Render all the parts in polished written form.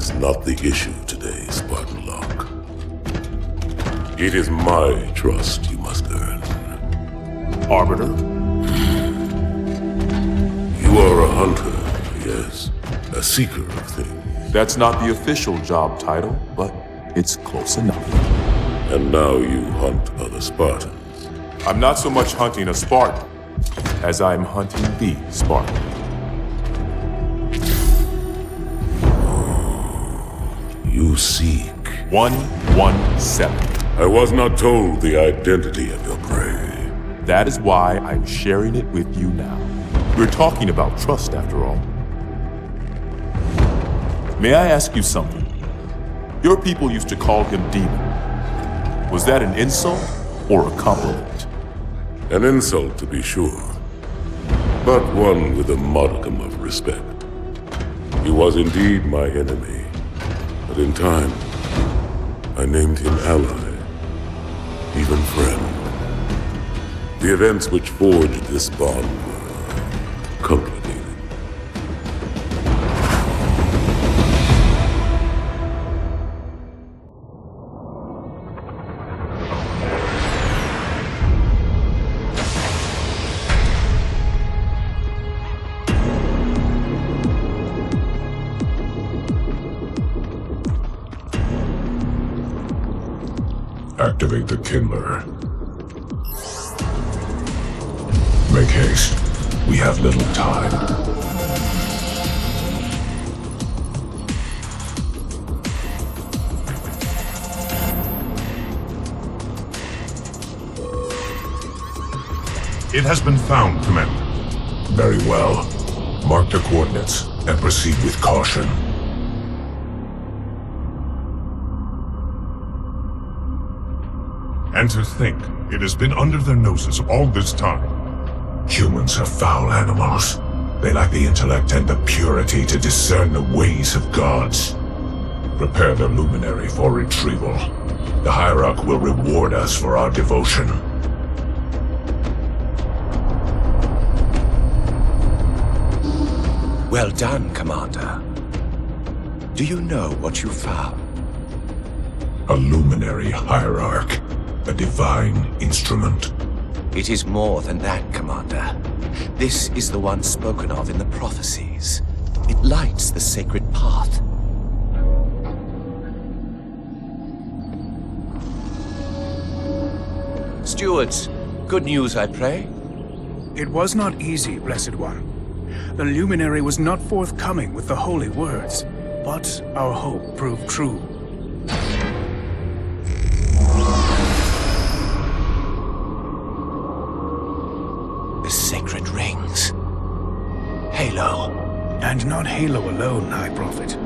is not the issue today, Spartan Locke. It is my trust you must earn. Arbiter? You are a hunter, yes. A seeker of things. That's not the official job title, but it's close enough. And now you hunt other Spartans. I'm not so much hunting a Spartan as I'm hunting the Spartan. You seek. 117. I was not told the identity of your prey. That is why I'm sharing it with you now. We're talking about trust, after all. May I ask you something? Your people used to call him Demon. Was that an insult or a compliment? An insult, to be sure, but one with a modicum of respect. He was indeed my enemy, but in time, I named him ally, even friend. The events which forged this bond were complicated. Activate the Kindler. Make haste. We have little time. It has been found, Commander. Very well. Mark the coordinates and proceed with caution. And to think, it has been under their noses all this time. Humans are foul animals. They lack the intellect and the purity to discern the ways of gods. Prepare the luminary for retrieval. The Hierarch will reward us for our devotion. Well done, Commander. Do you know what you found? A luminary Hierarch. A divine instrument. It is more than that, Commander. This is the one spoken of in the prophecies. It lights the sacred path. Stewards, good news, I pray? It was not easy, Blessed One. The luminary was not forthcoming with the holy words, but our hope proved true. The sacred rings. Halo. And not Halo alone, High Prophet.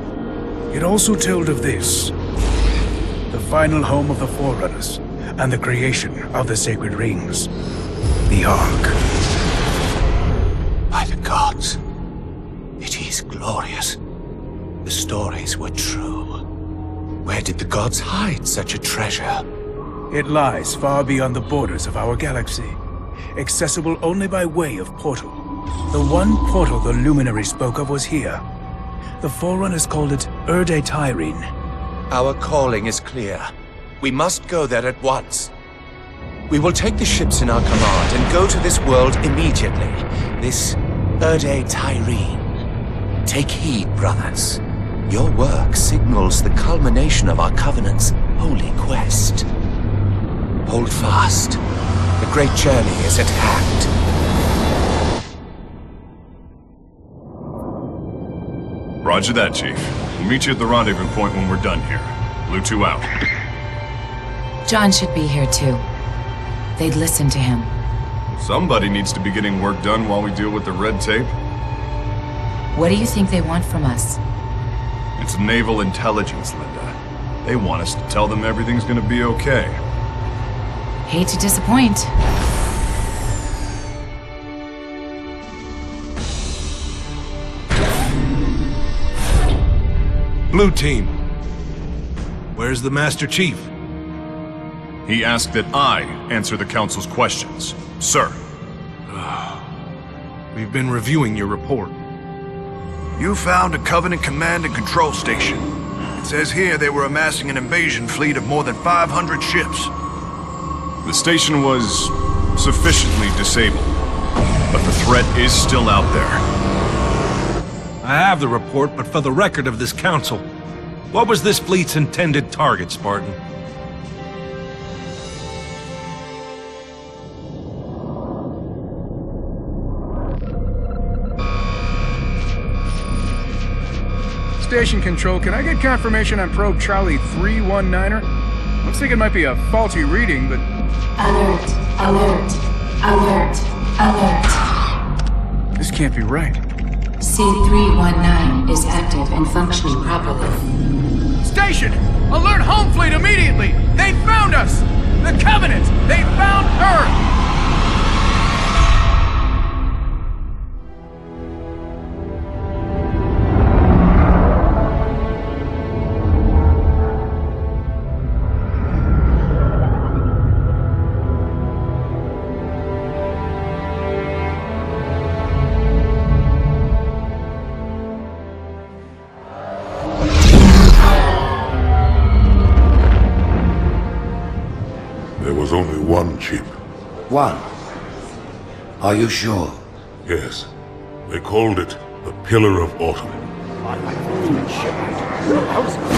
It also told of this. The final home of the Forerunners, and the creation of the sacred rings. The Ark. By the gods. It is glorious. The stories were true. Where did the gods hide such a treasure? It lies far beyond the borders of our galaxy, accessible only by way of portal. The one portal the Luminary spoke of was here. The Forerunners called it Erde Tyrene. Our calling is clear. We must go there at once. We will take the ships in our command and go to this world immediately. This Erde Tyrene. Take heed, brothers. Your work signals the culmination of our Covenant's holy quest. Hold fast. The great journey is at hand. Roger that, Chief. We'll meet you at the rendezvous point when we're done here. Blue 2 out. John should be here too. They'd listen to him. Somebody needs to be getting work done while we deal with the red tape. What do you think they want from us? It's naval intelligence, Linda. They want us to tell them everything's gonna be okay. Hate to disappoint. Blue Team. Where's the Master Chief? He asked that I answer the Council's questions. Sir. We've been reviewing your report. You found a Covenant command and control station. It says here they were amassing an invasion fleet of more than 500 ships. The station was sufficiently disabled, but the threat is still out there. I have the report, but for the record of this council, what was this fleet's intended target, Spartan? Station control, can I get confirmation on probe Charlie 319er? Looks like it might be a faulty reading, but... Alert, alert, alert, alert. This can't be right. C319 is active and functioning properly. Station! Alert home fleet immediately! They found us! The Covenant! They found Earth! There was only one ship. One? Are you sure? Yes. They called it the Pillar of Autumn.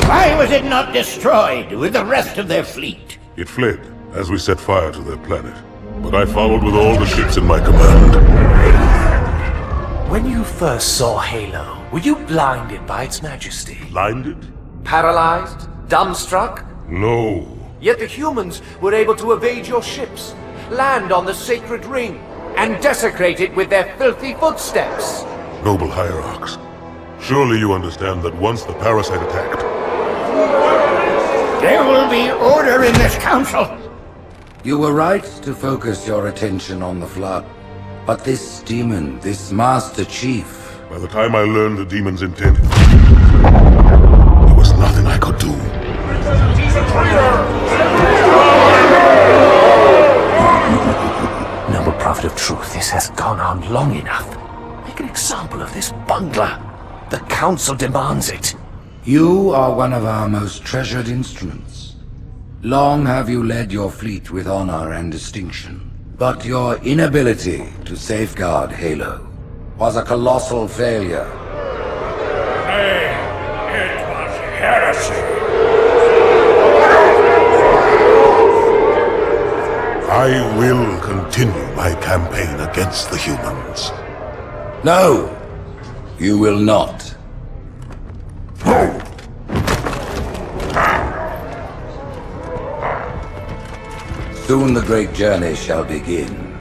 Why was it not destroyed with the rest of their fleet? It fled as we set fire to their planet. But I followed with all the ships in my command. When you first saw Halo, were you blinded by its majesty? Blinded? Paralyzed? Dumbstruck? No. Yet the humans were able to evade your ships, land on the sacred ring, and desecrate it with their filthy footsteps. Noble hierarchs, surely you understand that once the parasite attacked... There will be order in this council! You were right to focus your attention on the Flood. But this demon, this Master Chief... By the time I learned the demon's intent, there was nothing I could do. Noble Prophet of Truth, this has gone on long enough. Make an example of this bungler. The Council demands it. You are one of our most treasured instruments. Long have you led your fleet with honor and distinction. But your inability to safeguard Halo was a colossal failure. It was heresy. I will continue my campaign against the humans. No, you will not. Soon the great journey shall begin.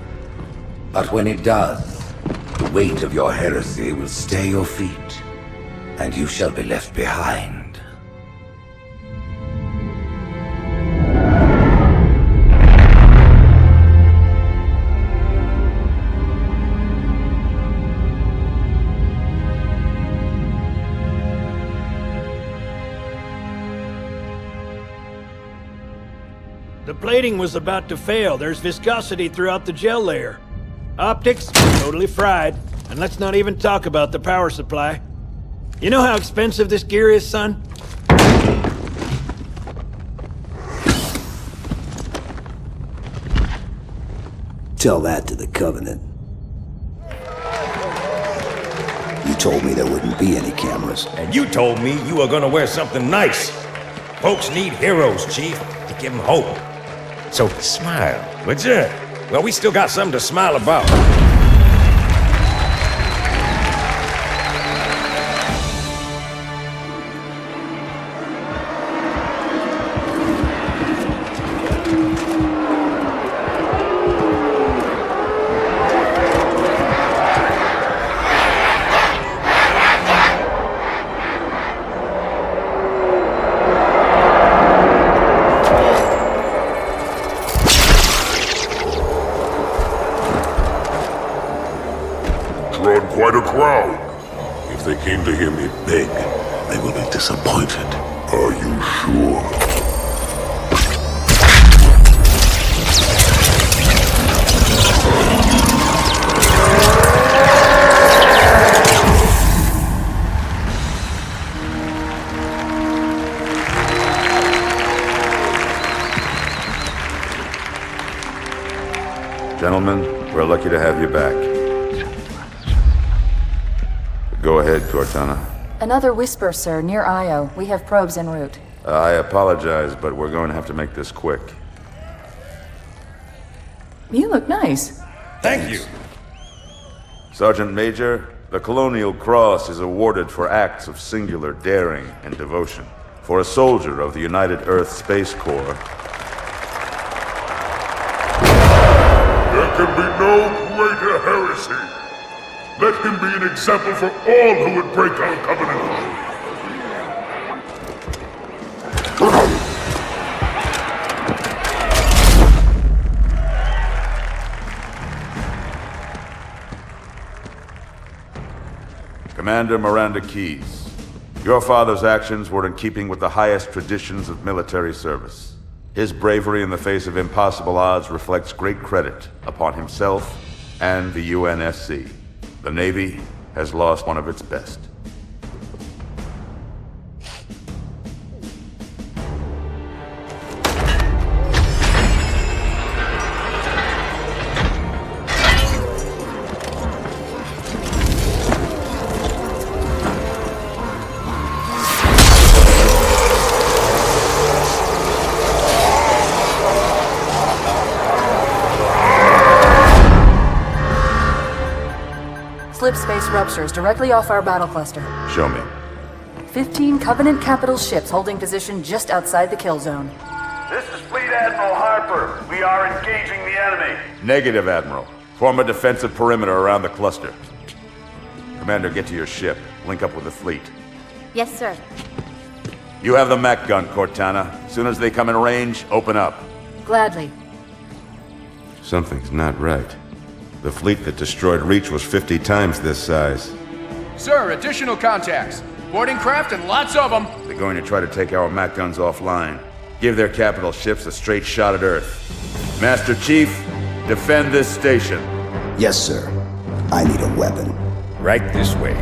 But when it does, the weight of your heresy will stay your feet, and you shall be left behind. The plating was about to fail. There's viscosity throughout the gel layer. Optics, totally fried. And let's not even talk about the power supply. You know how expensive this gear is, son? Tell that to the Covenant. You told me there wouldn't be any cameras. And you told me you were gonna wear something nice. Folks need heroes, Chief, to give them hope. So smile, would you? Well, we still got something to smile about. Gentlemen, we're lucky to have you back. Go ahead, Cortana. Another Whisper, sir, near Io. We have probes en route. I apologize, but we're going to have to make this quick. You look nice. Thank you. Sergeant Major, the Colonial Cross is awarded for acts of singular daring and devotion. For a soldier of the United Earth Space Corps. There can be no greater heresy. Let him be an example for all who would break our covenant. Commander Miranda Keyes, your father's actions were in keeping with the highest traditions of military service. His bravery in the face of impossible odds reflects great credit upon himself and the UNSC. The Navy has lost one of its best. Slip space ruptures directly off our battle cluster. Show me. 15 Covenant capital ships holding position just outside the kill zone. This is Fleet Admiral Harper. We are engaging the enemy. Negative, Admiral. Form a defensive perimeter around the cluster. Commander, get to your ship. Link up with the fleet. Yes, sir. You have the mech gun, Cortana. As soon as they come in range, open up. Gladly. Something's not right. The fleet that destroyed Reach was 50 times this size. Sir, additional contacts. Boarding craft and lots of them. They're going to try to take our mech guns offline. Give their capital ships a straight shot at Earth. Master Chief, defend this station. Yes, sir. I need a weapon. Right this way.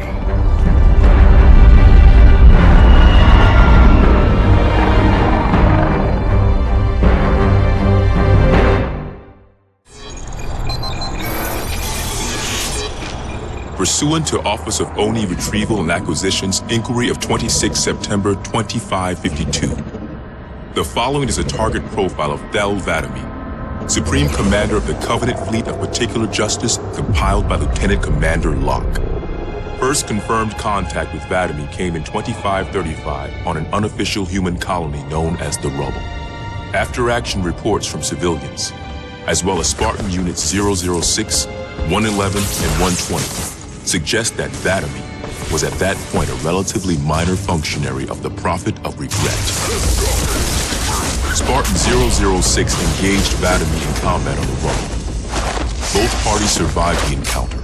Pursuant to Office of ONI Retrieval and Acquisitions Inquiry of 26 September 2552. The following is a target profile of Thel 'Vadami, Supreme Commander of the Covenant Fleet of Particular Justice, compiled by Lieutenant Commander Locke. First confirmed contact with 'Vadami came in 2535 on an unofficial human colony known as the Rubble. After-action reports from civilians, as well as Spartan Units 006, 111, and 120, suggest that 'Vadami was at that point a relatively minor functionary of the Prophet of Regret. Spartan 006 engaged 'Vadami in combat on the Rubble. Both parties survived the encounter.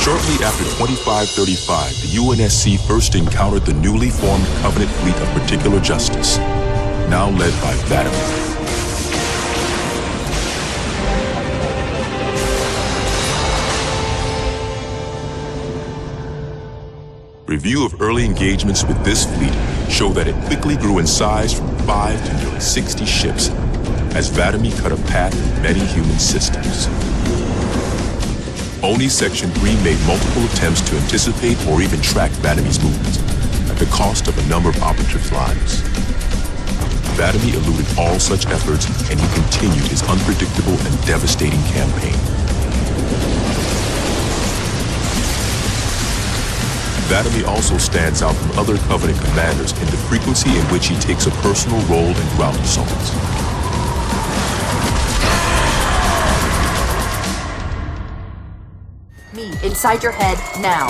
Shortly after 2535, the UNSC first encountered the newly formed Covenant Fleet of Particular Justice, now led by 'Vadami. Review of early engagements with this fleet show that it quickly grew in size from 5 to nearly 60 ships, as 'Vadami cut a path in many human systems. ONI Section 3 made multiple attempts to anticipate or even track 'Vadami's movements, at the cost of a number of operative lives. 'Vadami eluded all such efforts, and he continued his unpredictable and devastating campaign. 'Vadami also stands out from other Covenant commanders in the frequency in which he takes a personal role in ground assaults. Me, inside your head, now.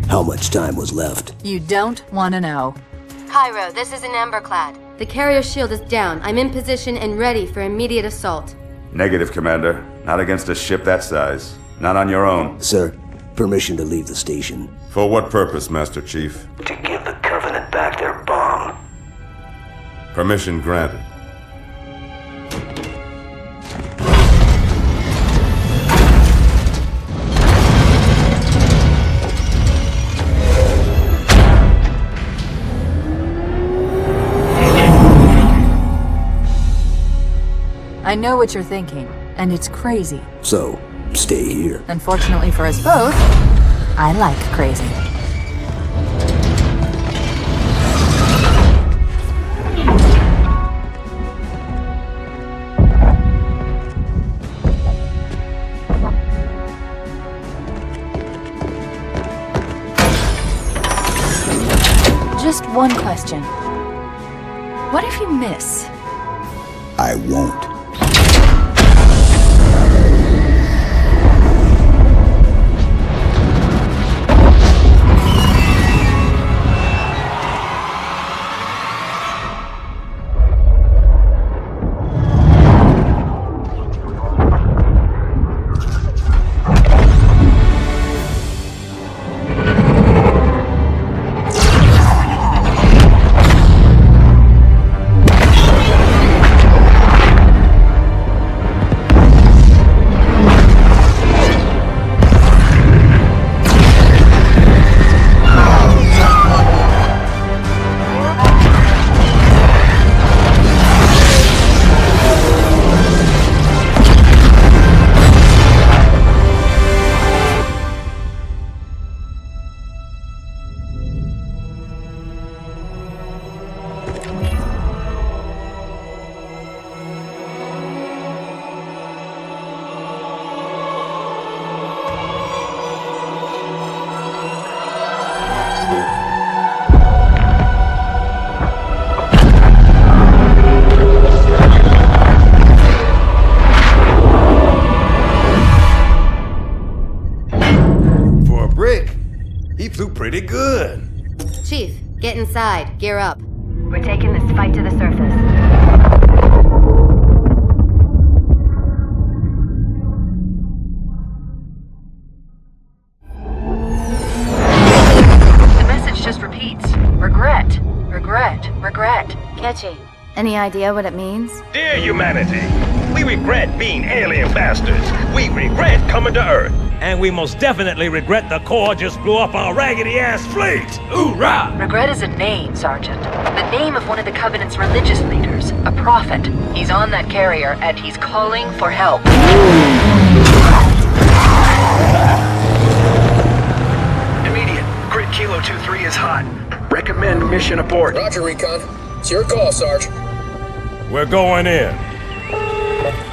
How much time was left? You don't want to know. Cairo, this is an Emberclad. The carrier shield is down. I'm in position and ready for immediate assault. Negative, Commander. Not against a ship that size. Not on your own. Sir, permission to leave the station. For what purpose, Master Chief? To give the Covenant back their bomb. Permission granted. I know what you're thinking, and it's crazy. So, stay here. Unfortunately for us both, I like crazy. Just one question. What if you miss? I won't. Pretty good. Chief, get inside. Gear up. We're taking this fight to the surface. The message just repeats. Regret. Regret. Regret. Catchy. Any idea what it means? Dear humanity, we regret being alien bastards. We regret coming to Earth. And we most definitely regret the Corps just blew up our raggedy-ass fleet! Hoorah! Regret is a name, Sergeant. The name of one of the Covenant's religious leaders, a prophet. He's on that carrier, and he's calling for help. Immediate. Grid Kilo 2-3 is hot. Recommend mission abort. Roger, Recon. It's your call, Sarge. We're going in.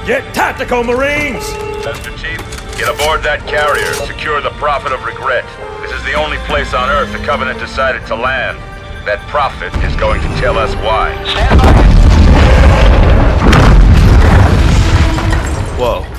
Get tactical, Marines! Master Chief, get aboard that carrier. Secure the Prophet of Regret. This is the only place on Earth the Covenant decided to land. That Prophet is going to tell us why. Stand by. Whoa.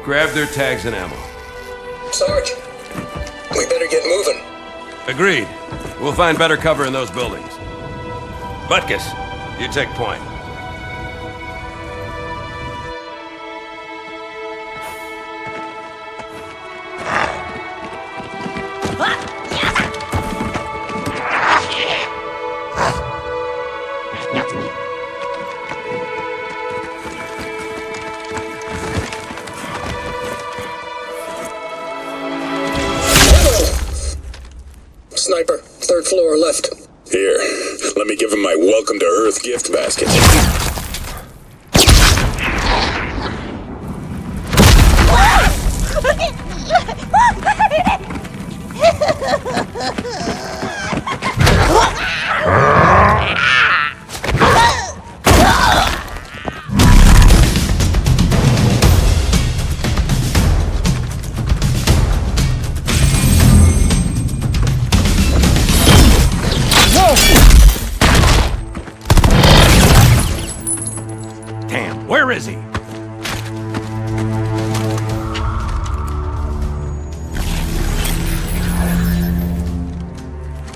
Grab their tags and ammo. Sarge, we better get moving. Agreed. We'll find better cover in those buildings. Butkus, you take point. Sniper, 3rd floor, left. Here, let me give him my welcome to Earth gift basket. Damn, where is he?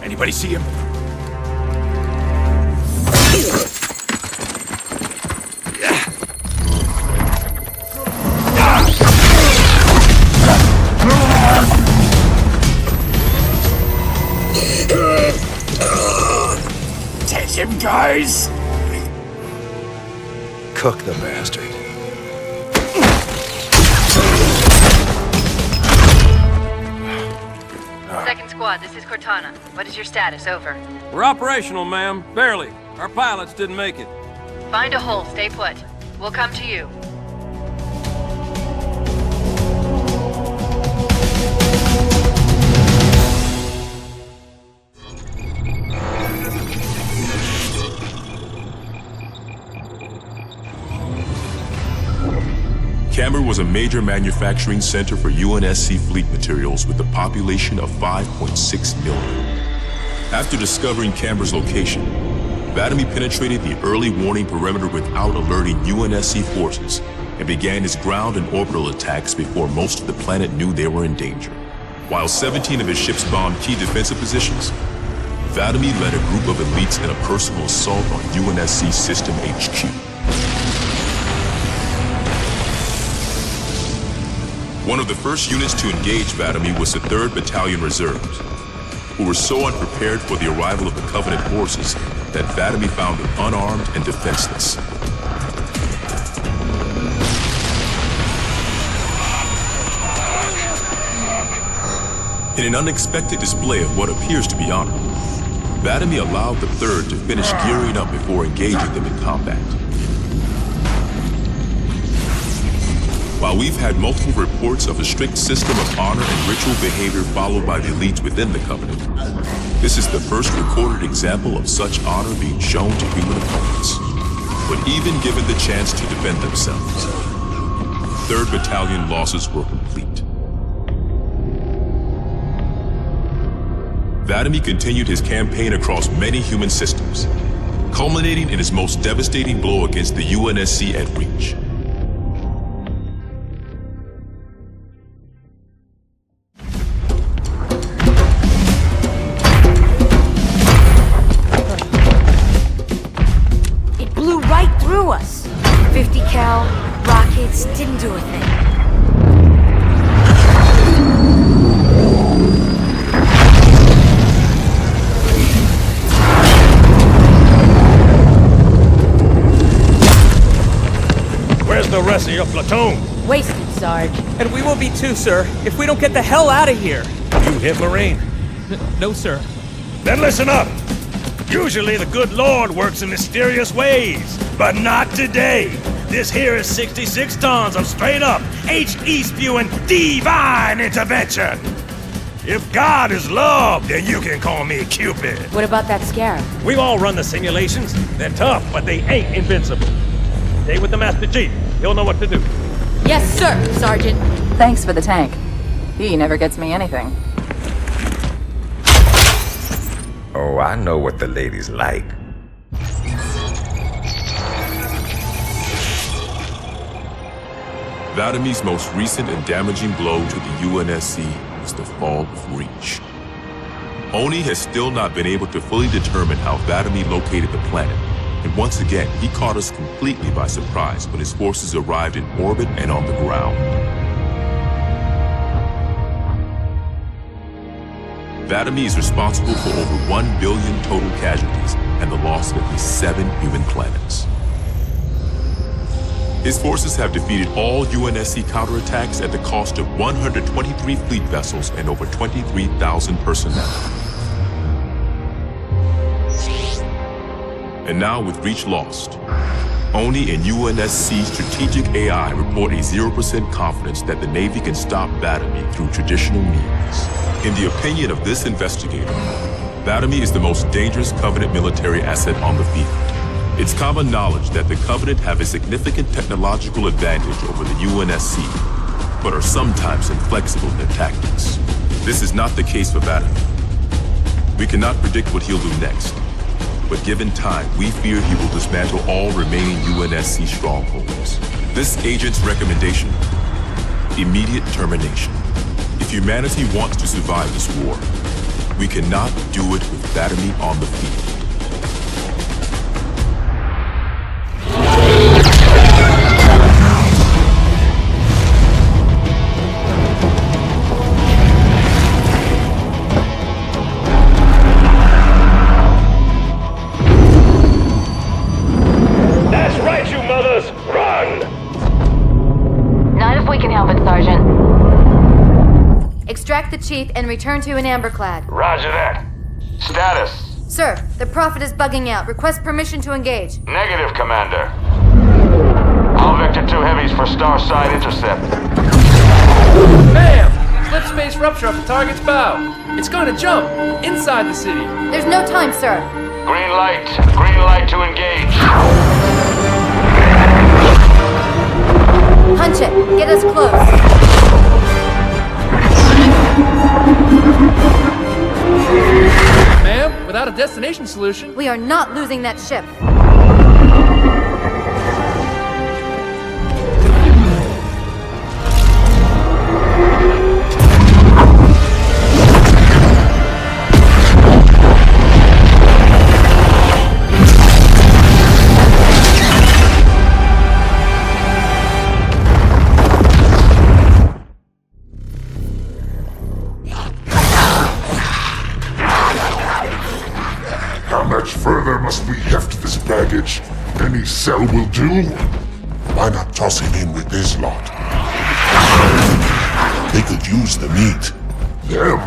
Anybody see him? Take him, guys! Cook the bastard. Second squad, this is Cortana. What is your status? Over. We're operational, ma'am. Barely. Our pilots didn't make it. Find a hole, stay put. We'll come to you. Camber was a major manufacturing center for UNSC fleet materials with a population of 5.6 million. After discovering Camber's location, Vadamy penetrated the early warning perimeter without alerting UNSC forces and began his ground and orbital attacks before most of the planet knew they were in danger. While 17 of his ships bombed key defensive positions, Vadamy led a group of elites in a personal assault on UNSC System HQ. One of the first units to engage Vadamy was the 3rd Battalion Reserves, who were so unprepared for the arrival of the Covenant forces that Vadamy found them unarmed and defenseless. In an unexpected display of what appears to be honor, Vadamy allowed the 3rd to finish gearing up before engaging them in combat. While we've had multiple reports of a strict system of honor and ritual behavior followed by the elites within the Covenant, this is the first recorded example of such honor being shown to human opponents. But even given the chance to defend themselves, 3rd Battalion losses were complete. Vadamy continued his campaign across many human systems, culminating in his most devastating blow against the UNSC at Reach. Us. 50 cal, rockets, didn't do a thing. Where's the rest of your platoon? Wasted, Sarge. And we will be too, sir, if we don't get the hell out of here. You hit Marine? No, sir. Then listen up. Usually the good Lord works in mysterious ways, but not today. This here is 66 tons of straight-up, HE-spewing divine intervention. If God is love, then you can call me Cupid. What about that Scarab? We've all run the simulations. They're tough, but they ain't invincible. Stay with the Master Chief. He'll know what to do. Yes, sir, Sergeant. Thanks for the tank. He never gets me anything. Oh, I know what the ladies like. Vadamy's most recent and damaging blow to the UNSC was the fall of Reach. Oni has still not been able to fully determine how Vadamy located the planet, and once again, he caught us completely by surprise when his forces arrived in orbit and on the ground. Vadamy is responsible for over 1 billion total casualties and the loss of at least 7 human planets. His forces have defeated all UNSC counterattacks at the cost of 123 fleet vessels and over 23,000 personnel. And now with reach lost, ONI and UNSC Strategic AI report a 0% confidence that the Navy can stop Batomy through traditional means. In the opinion of this investigator, Batomy is the most dangerous Covenant military asset on the field. It's common knowledge that the Covenant have a significant technological advantage over the UNSC, but are sometimes inflexible in their tactics. This is not the case for Batomy. We cannot predict what he'll do next, but given time, we fear he will dismantle all remaining UNSC strongholds. This agent's recommendation? Immediate termination. If humanity wants to survive this war, we cannot do it with Batomy on the field. Extract the chief and return to an amberclad. Roger that. Status? Sir, the Prophet is bugging out. Request permission to engage. Negative, Commander. All Vector 2 heavies for Starside intercept. Bam! Slip space rupture off the target's bow. It's going to jump inside the city. There's no time, sir. Green light. Green light to engage. Punch it. Get us close. Ma'am, without a destination solution... We are not losing that ship. Further must we heft this baggage? Any cell will do? Why not toss him in with this lot? They could use the meat. Them?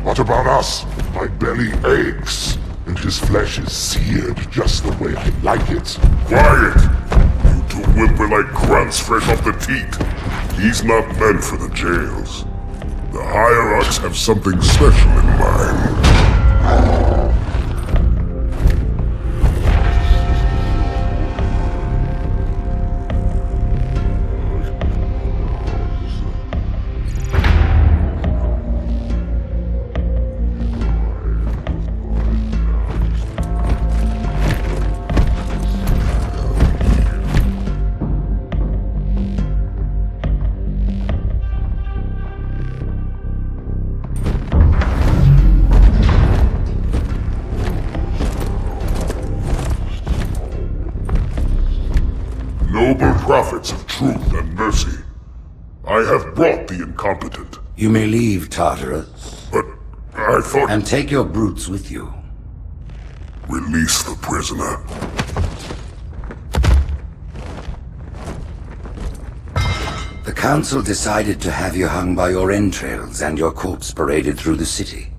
What about us? My belly aches, and his flesh is seared just the way I like it. Quiet! You two whimper like grunts fresh off the teat. He's not meant for the jails. The higher-ups have something special in mind. Noble prophets of truth and mercy, I have brought the incompetent. You may leave, Tartarus. But I thought... And take your brutes with you. Release the prisoner. The Council decided to have you hung by your entrails and your corpse paraded through the city.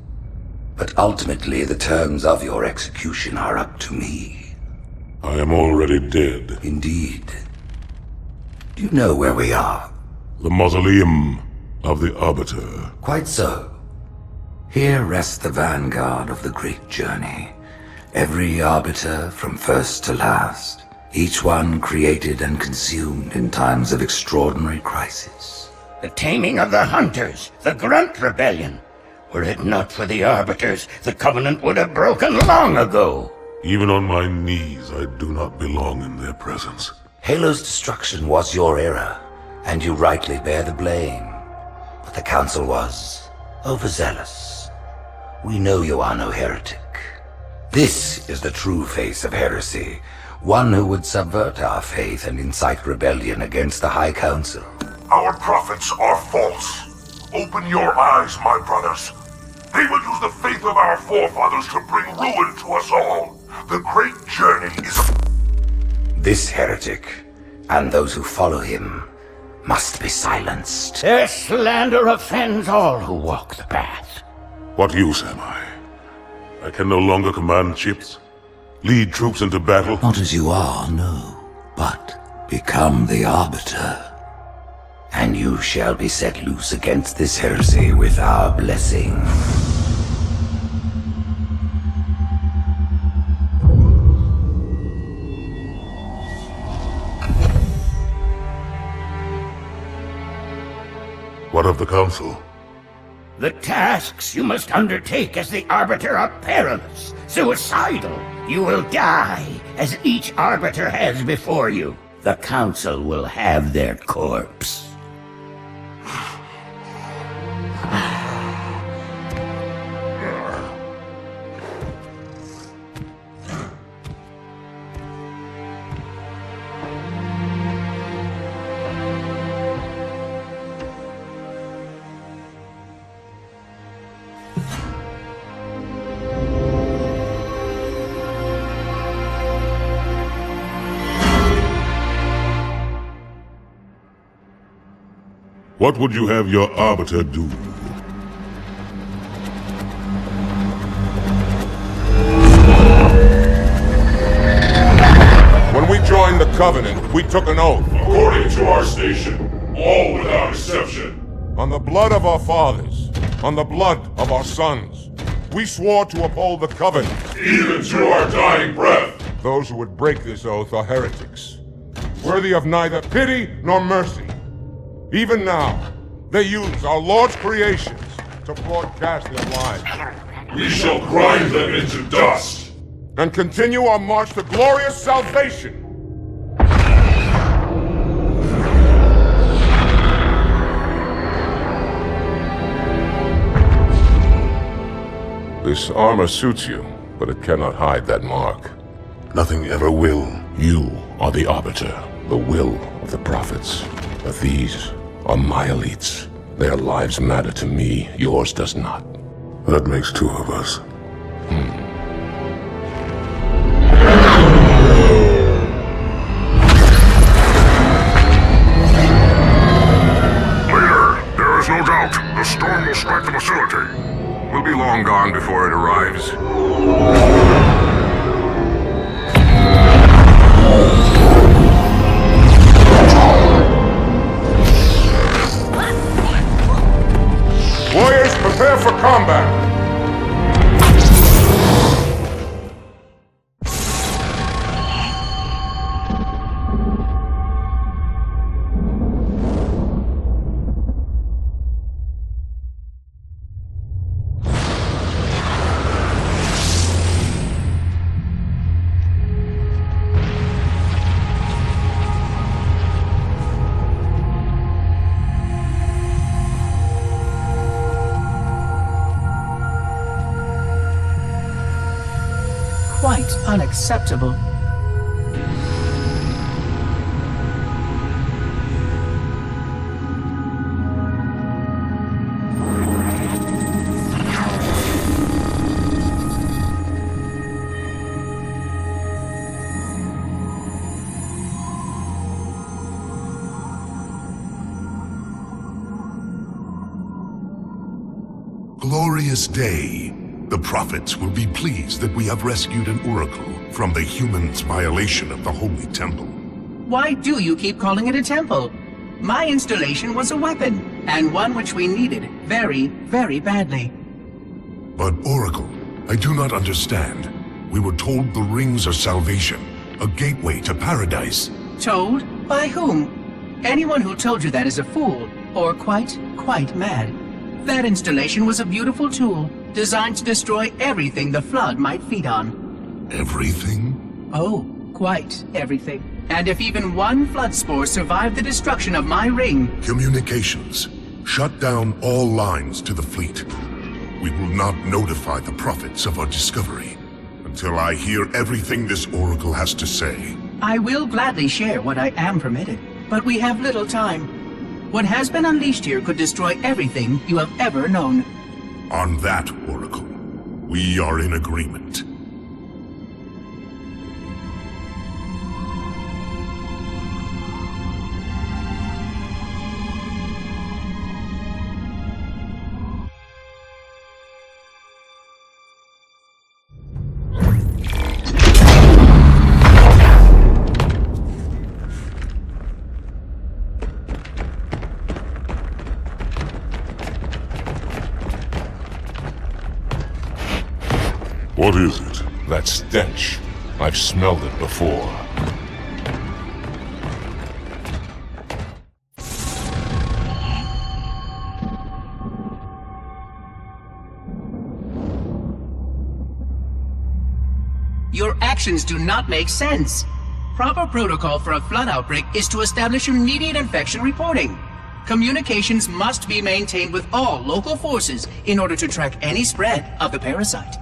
But ultimately, the terms of your execution are up to me. I am already dead. Indeed. Do you know where we are? The mausoleum of the Arbiter. Quite so. Here rests the vanguard of the great journey. Every Arbiter from first to last. Each one created and consumed in times of extraordinary crisis. The taming of the Hunters, the Grunt Rebellion. Were it not for the Arbiters, the Covenant would have broken long ago. Even on my knees, I do not belong in their presence. Halo's destruction was your error, and you rightly bear the blame. But the Council was overzealous. We know you are no heretic. This is the true face of heresy, one who would subvert our faith and incite rebellion against the High Council. Our prophets are false. Open your eyes, my brothers. They will use the faith of our forefathers to bring ruin to us all. The great journey is This heretic, and those who follow him, must be silenced. Their slander offends all who walk the path. What use am I? I can no longer command ships. Lead troops into battle? Not as you are, no. But become the Arbiter. And you shall be set loose against this heresy with our blessing. What of the Council? The tasks you must undertake as the Arbiter are perilous, suicidal. You will die, as each Arbiter has before you. The Council will have their corpse. What would you have your Arbiter do? When we joined the Covenant, we took an oath. According to our station, all without exception. On the blood of our fathers, on the blood of our sons, we swore to uphold the Covenant. Even to our dying breath. Those who would break this oath are heretics, worthy of neither pity nor mercy. Even now, they use our Lord's creations to broadcast their lies. We shall grind them into dust. And continue our march to glorious salvation. This armor suits you, but it cannot hide that mark. Nothing ever will. You are the Arbiter, the will of the prophets. But these are my elites. Their lives matter to me, yours does not. That makes two of us. Leader, there is no doubt the storm will strike the facility. We'll be long gone before it arrives. Warriors, prepare for combat! Quite unacceptable. Glorious day. The prophets will be pleased that we have rescued an oracle from the humans' violation of the Holy Temple. Why do you keep calling it a temple? My installation was a weapon, and one which we needed very, very badly. But Oracle, I do not understand. We were told the rings are salvation, a gateway to paradise. Told? By whom? Anyone who told you that is a fool, or quite mad. That installation was a beautiful tool, designed to destroy everything the Flood might feed on. Everything? Oh, quite everything. And if even one Flood spore survived the destruction of my ring... Communications. Shut down all lines to the fleet. We will not notify the prophets of our discovery until I hear everything this oracle has to say. I will gladly share what I am permitted, but we have little time. What has been unleashed here could destroy everything you have ever known. On that, Oracle, we are in agreement. What is it? That stench. I've smelled it before. Your actions do not make sense. Proper protocol for a flood outbreak is to establish immediate infection reporting. Communications must be maintained with all local forces in order to track any spread of the parasite.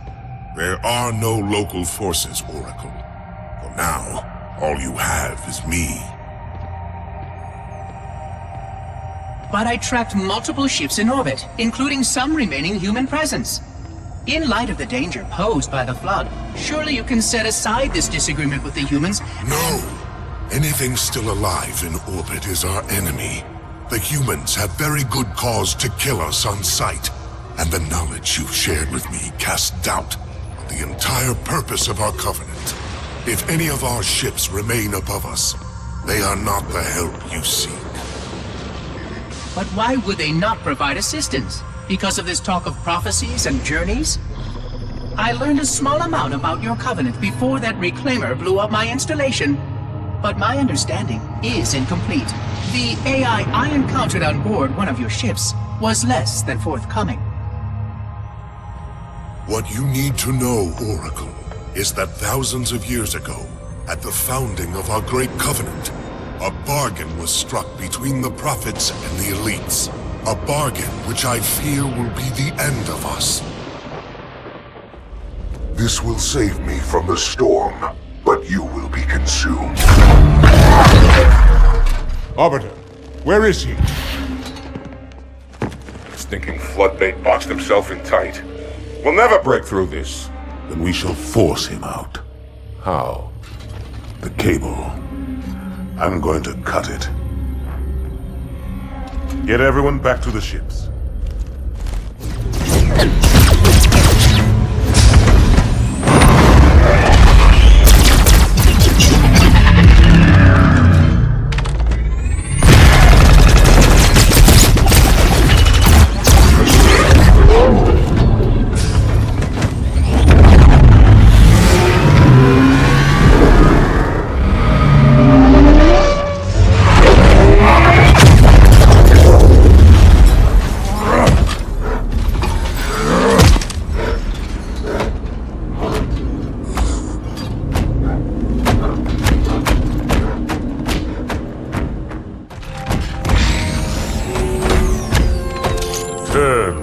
There are no local forces, Oracle. For now, all you have is me. But I tracked multiple ships in orbit, including some remaining human presence. In light of the danger posed by the flood, surely you can set aside this disagreement with the humans. No! Anything still alive in orbit is our enemy. The humans have very good cause to kill us on sight, and the knowledge you've shared with me casts doubt on the entire purpose of our covenant. If any of our ships remain above us, they are not the help you seek. But why would they not provide assistance? Because of this talk of prophecies and journeys? I learned a small amount about your covenant before that reclaimer blew up my installation, but my understanding is incomplete. The AI I encountered on board one of your ships was less than forthcoming. What you need to know, Oracle, is that thousands of years ago, at the founding of our great covenant, a bargain was struck between the prophets and the elites. A bargain which I fear will be the end of us. This will save me from the storm, but you will be consumed. Arbiter, where is he? Stinking floodbait boxed himself in tight. We'll never break through this. Then we shall force him out. How? The cable. I'm going to cut it. Get everyone back to the ships.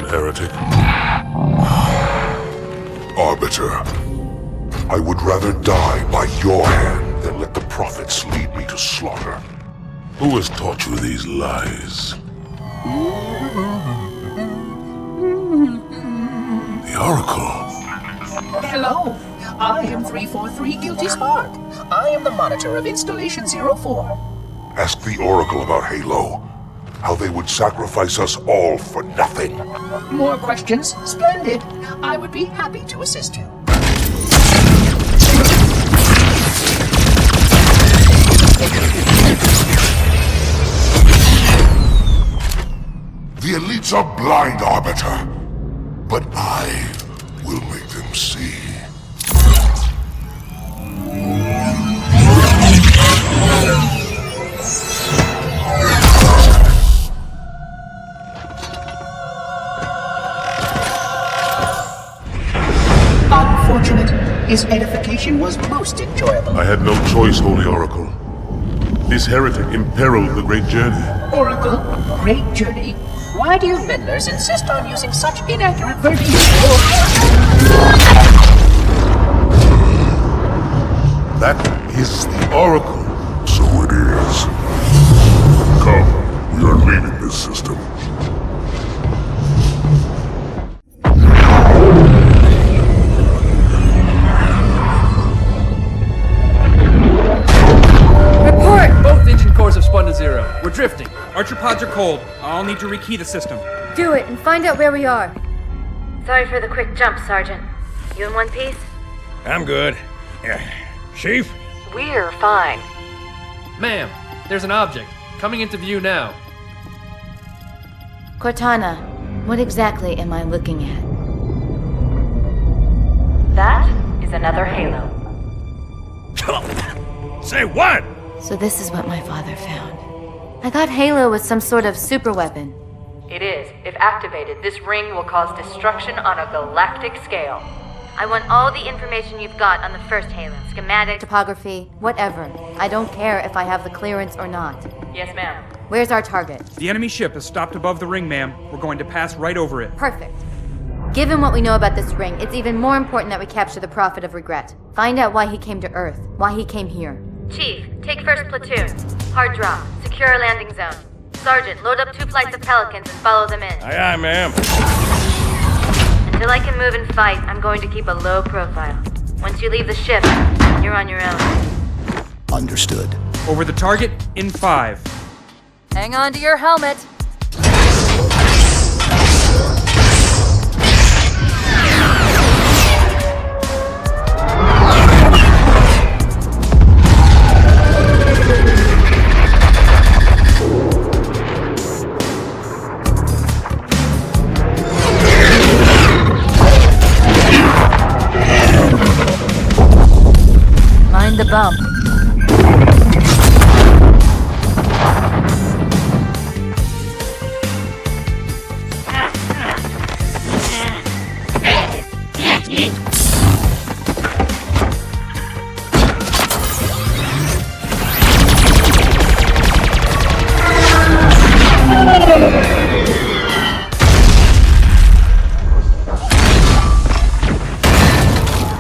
Heretic. Arbiter, I would rather die by your hand than let the prophets lead me to slaughter. Who has taught you these lies? The Oracle. Hello, I am 343 Guilty Spark. I am the monitor of Installation 04. Ask the Oracle about Halo. How they would sacrifice us all for nothing. More questions? Splendid. I would be happy to assist you. The elites are blind, Arbiter. But I will make them see. His edification was most enjoyable. I had no choice, Holy Oracle. This heretic imperiled the Great Journey. Oracle, Great Journey? Why do you meddlers insist on using such inaccurate verbiage? That is the Oracle. So it is. Come, we are leaving this system. Of spun to zero. We're drifting. Archer pods are cold. I'll need to rekey the system. Do it and find out where we are. Sorry for the quick jump, Sergeant. You in one piece? I'm good. Chief? We're fine. Ma'am, there's an object. Coming into view now. Cortana, what exactly am I looking at? That another Halo. Say what? So this is what my father found. I thought Halo was some sort of super weapon. It is. If activated, this ring will cause destruction on a galactic scale. I want all the information you've got on the first Halo. Schematic, topography, whatever. I don't care if I have the clearance or not. Yes, ma'am. Where's our target? The enemy ship is stopped above the ring, ma'am. We're going to pass right over it. Perfect. Given what we know about this ring, it's even more important that we capture the Prophet of Regret. Find out why he came to Earth, why he came here. Chief, take first platoon. Hard drop. Secure our landing zone. Sergeant, load up 2 flights of Pelicans and follow them in. Aye, aye, ma'am. Until I can move and fight, I'm going to keep a low profile. Once you leave the ship, you're on your own. Understood. Over the target in 5. Hang on to your helmet. Mind the bump.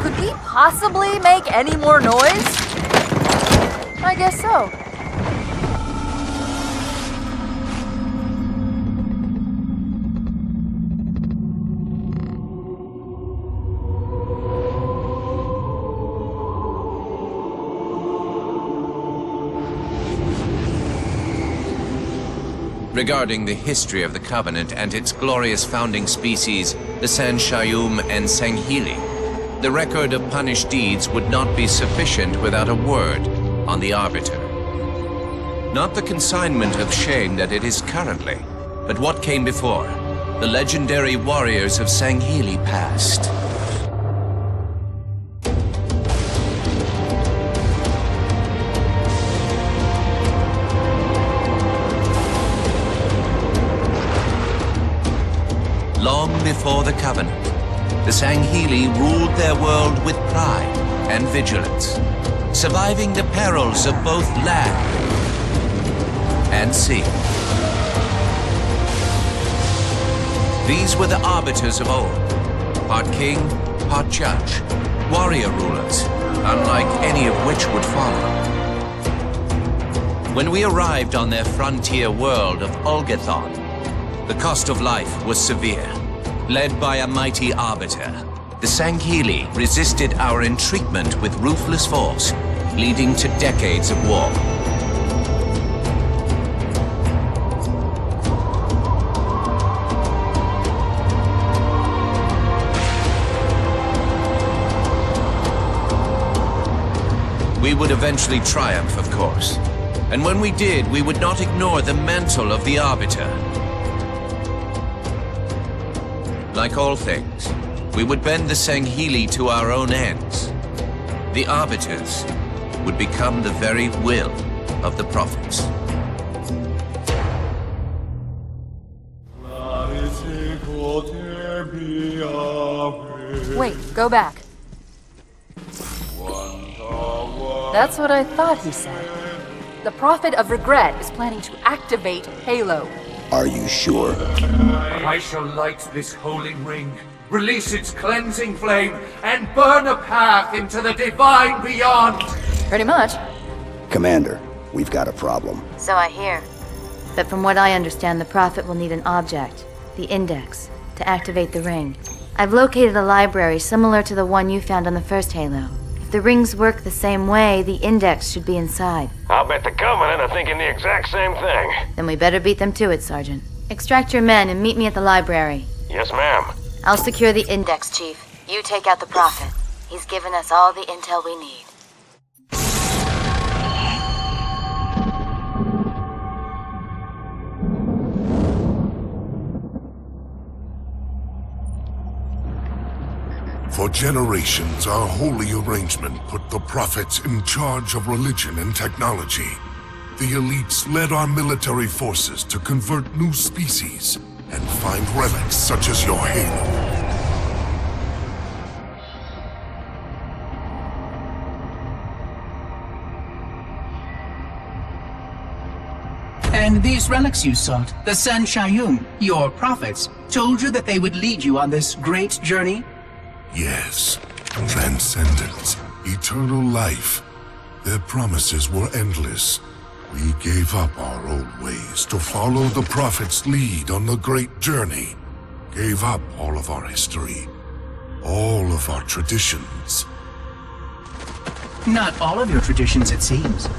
Could we possibly make any more noise? I guess so. Regarding the history of the Covenant and its glorious founding species, the Sanshayum and Sanghili, the record of punished deeds would not be sufficient without a word on the Arbiter. Not the consignment of shame that it is currently, but what came before, the legendary warriors of Sanghili past. Long before the Covenant, the Sanghili ruled their world with pride and vigilance, surviving the perils of both land and sea. These were the arbiters of old, part king, part judge, warrior rulers, unlike any of which would follow. When we arrived on their frontier world of Olgathon, the cost of life was severe. Led by a mighty arbiter, the Sanghili resisted our entreatment with ruthless force, leading to decades of war. We would eventually triumph, of course. And when we did, we would not ignore the mantle of the Arbiter. Like all things, we would bend the Sanghili to our own ends. The Arbiters would become the very will of the Prophets. Wait, go back. That's what I thought he said. The Prophet of Regret is planning to activate Halo. Are you sure? I shall light this holy ring, release its cleansing flame, and burn a path into the divine beyond. Pretty much. Commander, we've got a problem. So I hear. But from what I understand, the Prophet will need an object, the Index, to activate the ring. I've located a library similar to the one you found on the first Halo. If the rings work the same way, the Index should be inside. I'll bet the Covenant are thinking the exact same thing. Then we better beat them to it, Sergeant. Extract your men and meet me at the library. Yes, ma'am. I'll secure the Index, Chief. You take out the Prophet. He's given us all the intel we need. For generations, our holy arrangement put the prophets in charge of religion and technology. The elites led our military forces to convert new species and find relics such as your halo. And these relics you sought, the San Shayum, your prophets, told you that they would lead you on this great journey? Yes. Transcendence, eternal life. Their promises were endless. We gave up our old ways to follow the Prophet's lead on the great journey. Gave up all of our history. All of our traditions. Not all of your traditions, it seems.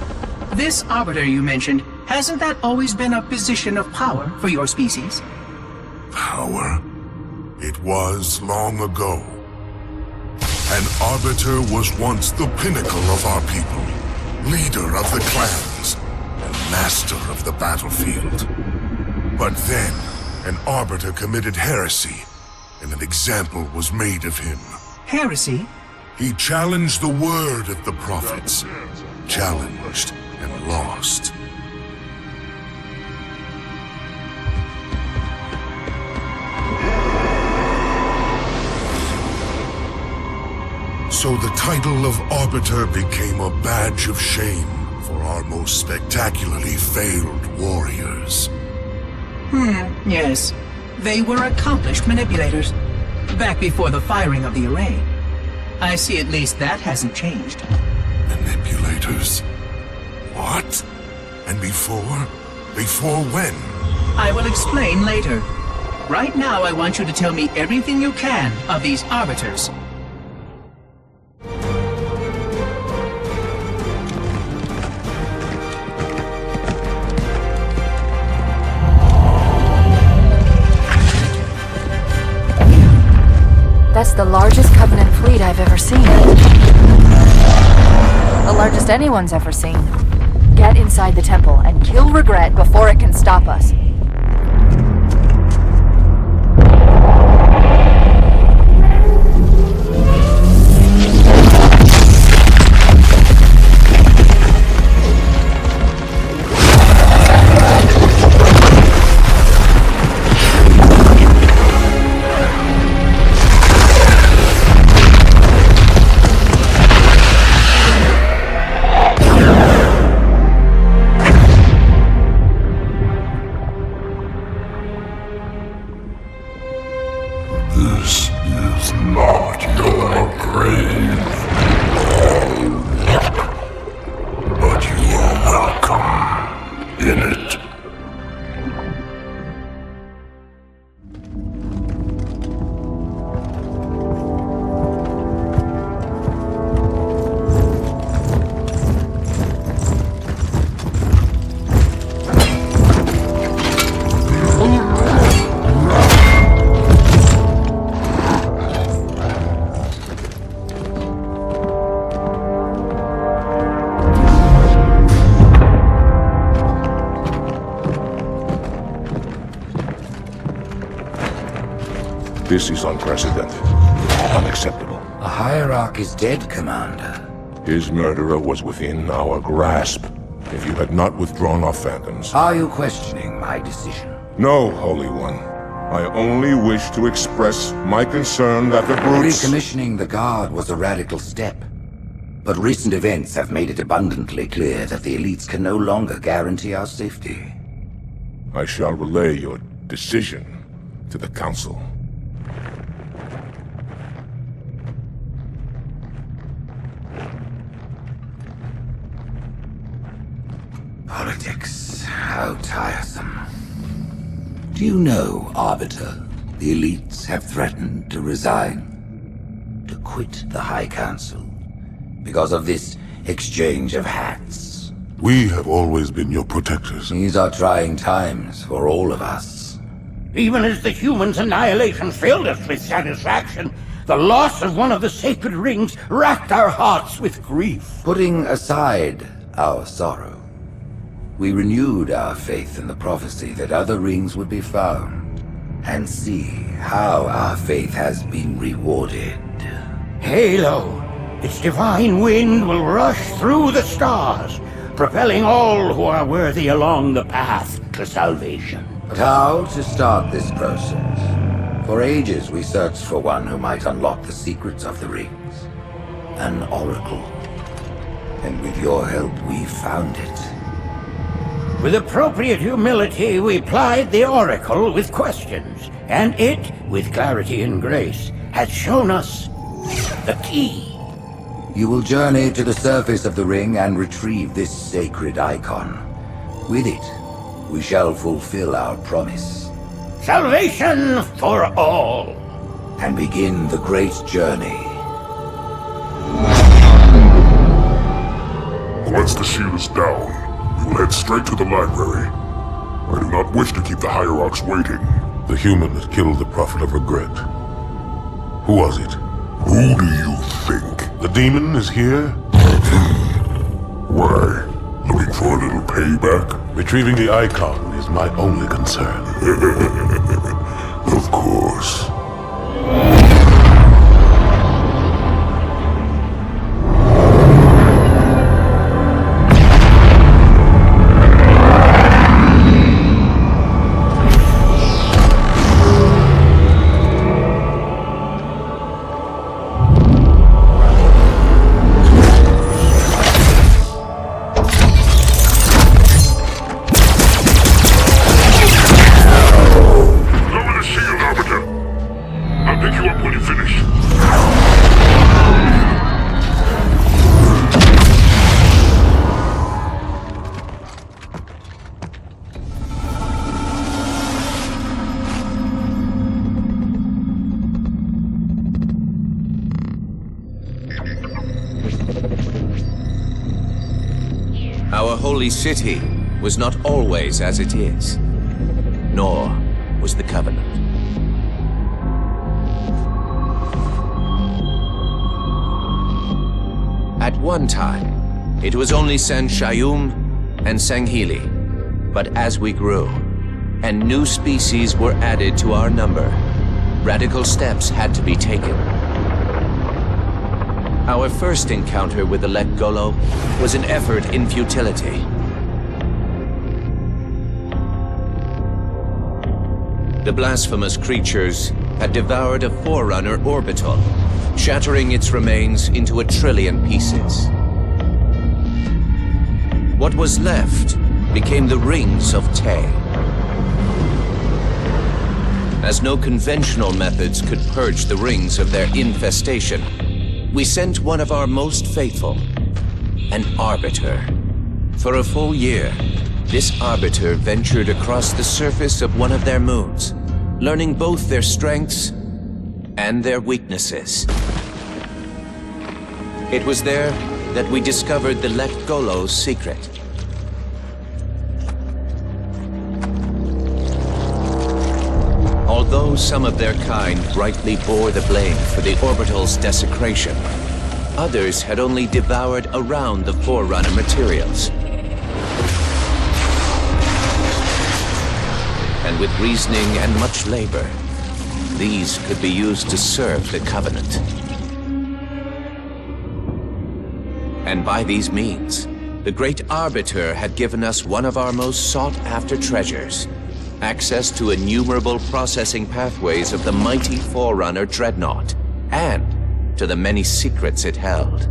This Arbiter you mentioned, hasn't that always been a position of power for your species? Power? It was long ago. An Arbiter was once the pinnacle of our people, leader of the clans, and master of the battlefield. But then, an Arbiter committed heresy, and an example was made of him. Heresy? He challenged the word of the prophets. Challenged and lost. So the title of Arbiter became a badge of shame for our most spectacularly failed warriors. Yes. They were accomplished manipulators. Back before the firing of the array. I see at least that hasn't changed. Manipulators? What? And before? Before when? I will explain later. Right now I want you to tell me everything you can of these Arbiters. That's the largest Covenant fleet I've ever seen. The largest anyone's ever seen. Get inside the temple and kill Regret before it can stop us. This is not your grave. But you are welcome in it. This is unprecedented. Unacceptable. The Hierarch is dead, Commander. His murderer was within our grasp. If you had not withdrawn our phantoms... Are you questioning my decision? No, Holy One. I only wish to express my concern that the brutes... Recommissioning the Guard was a radical step. But recent events have made it abundantly clear that the elites can no longer guarantee our safety. I shall relay your decision to the Council. Politics, how tiresome. Do you know, Arbiter, the elites have threatened to resign, to quit the High Council, because of this exchange of hats? We have always been your protectors. These are trying times for all of us. Even as the humans' annihilation filled us with satisfaction, the loss of one of the sacred rings racked our hearts with grief. Putting aside our sorrow, we renewed our faith in the prophecy that other rings would be found, and see how our faith has been rewarded. Halo. Its divine wind will rush through the stars, propelling all who are worthy along the path to salvation. But how to start this process? For ages we searched for one who might unlock the secrets of the rings. An oracle. And with your help we found it. With appropriate humility, we plied the oracle with questions, and it, with clarity and grace, has shown us the key. You will journey to the surface of the ring and retrieve this sacred icon. With it, we shall fulfill our promise. Salvation for all! And begin the great journey. Once the shield is down, we will head straight to the library. I do not wish to keep the Hierarchs waiting. The human that killed the Prophet of Regret. Who was it? Who do you think? The demon is here? Why? Looking for a little payback? Retrieving the icon is my only concern. Of course. Our holy city was not always as it is, nor was the Covenant. At one time, it was only San Shayum and Sanghili, but as we grew, and new species were added to our number, radical steps had to be taken. Our first encounter with the Lek Golo was an effort in futility. The blasphemous creatures had devoured a Forerunner orbital, shattering its remains into 1 trillion pieces. What was left became the Rings of Te. As no conventional methods could purge the rings of their infestation, we sent one of our most faithful, an Arbiter. For a full year, this Arbiter ventured across the surface of one of their moons, learning both their strengths and their weaknesses. It was there that we discovered the Lek Golo's secret. Although some of their kind rightly bore the blame for the orbital's desecration, others had only devoured around the Forerunner materials. And with reasoning and much labor, these could be used to serve the Covenant. And by these means, the Great Arbiter had given us one of our most sought-after treasures, access to innumerable processing pathways of the mighty Forerunner Dreadnought, and to the many secrets it held.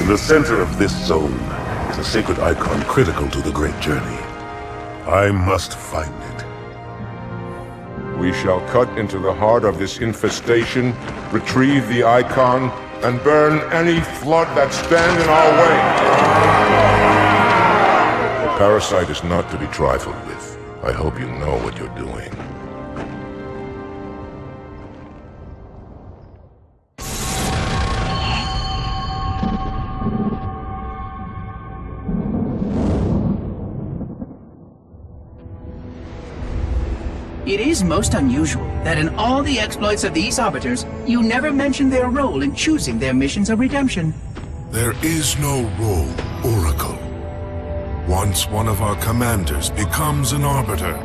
In the center of this zone is a sacred icon critical to the great journey. I must find it. We shall cut into the heart of this infestation, retrieve the icon, and burn any flood that stand in our way. The parasite is not to be trifled with. I hope you know what you're doing. It is most unusual that in all the exploits of these Arbiters, you never mention their role in choosing their missions of redemption. There is no role, Oracle. Once one of our commanders becomes an Arbiter,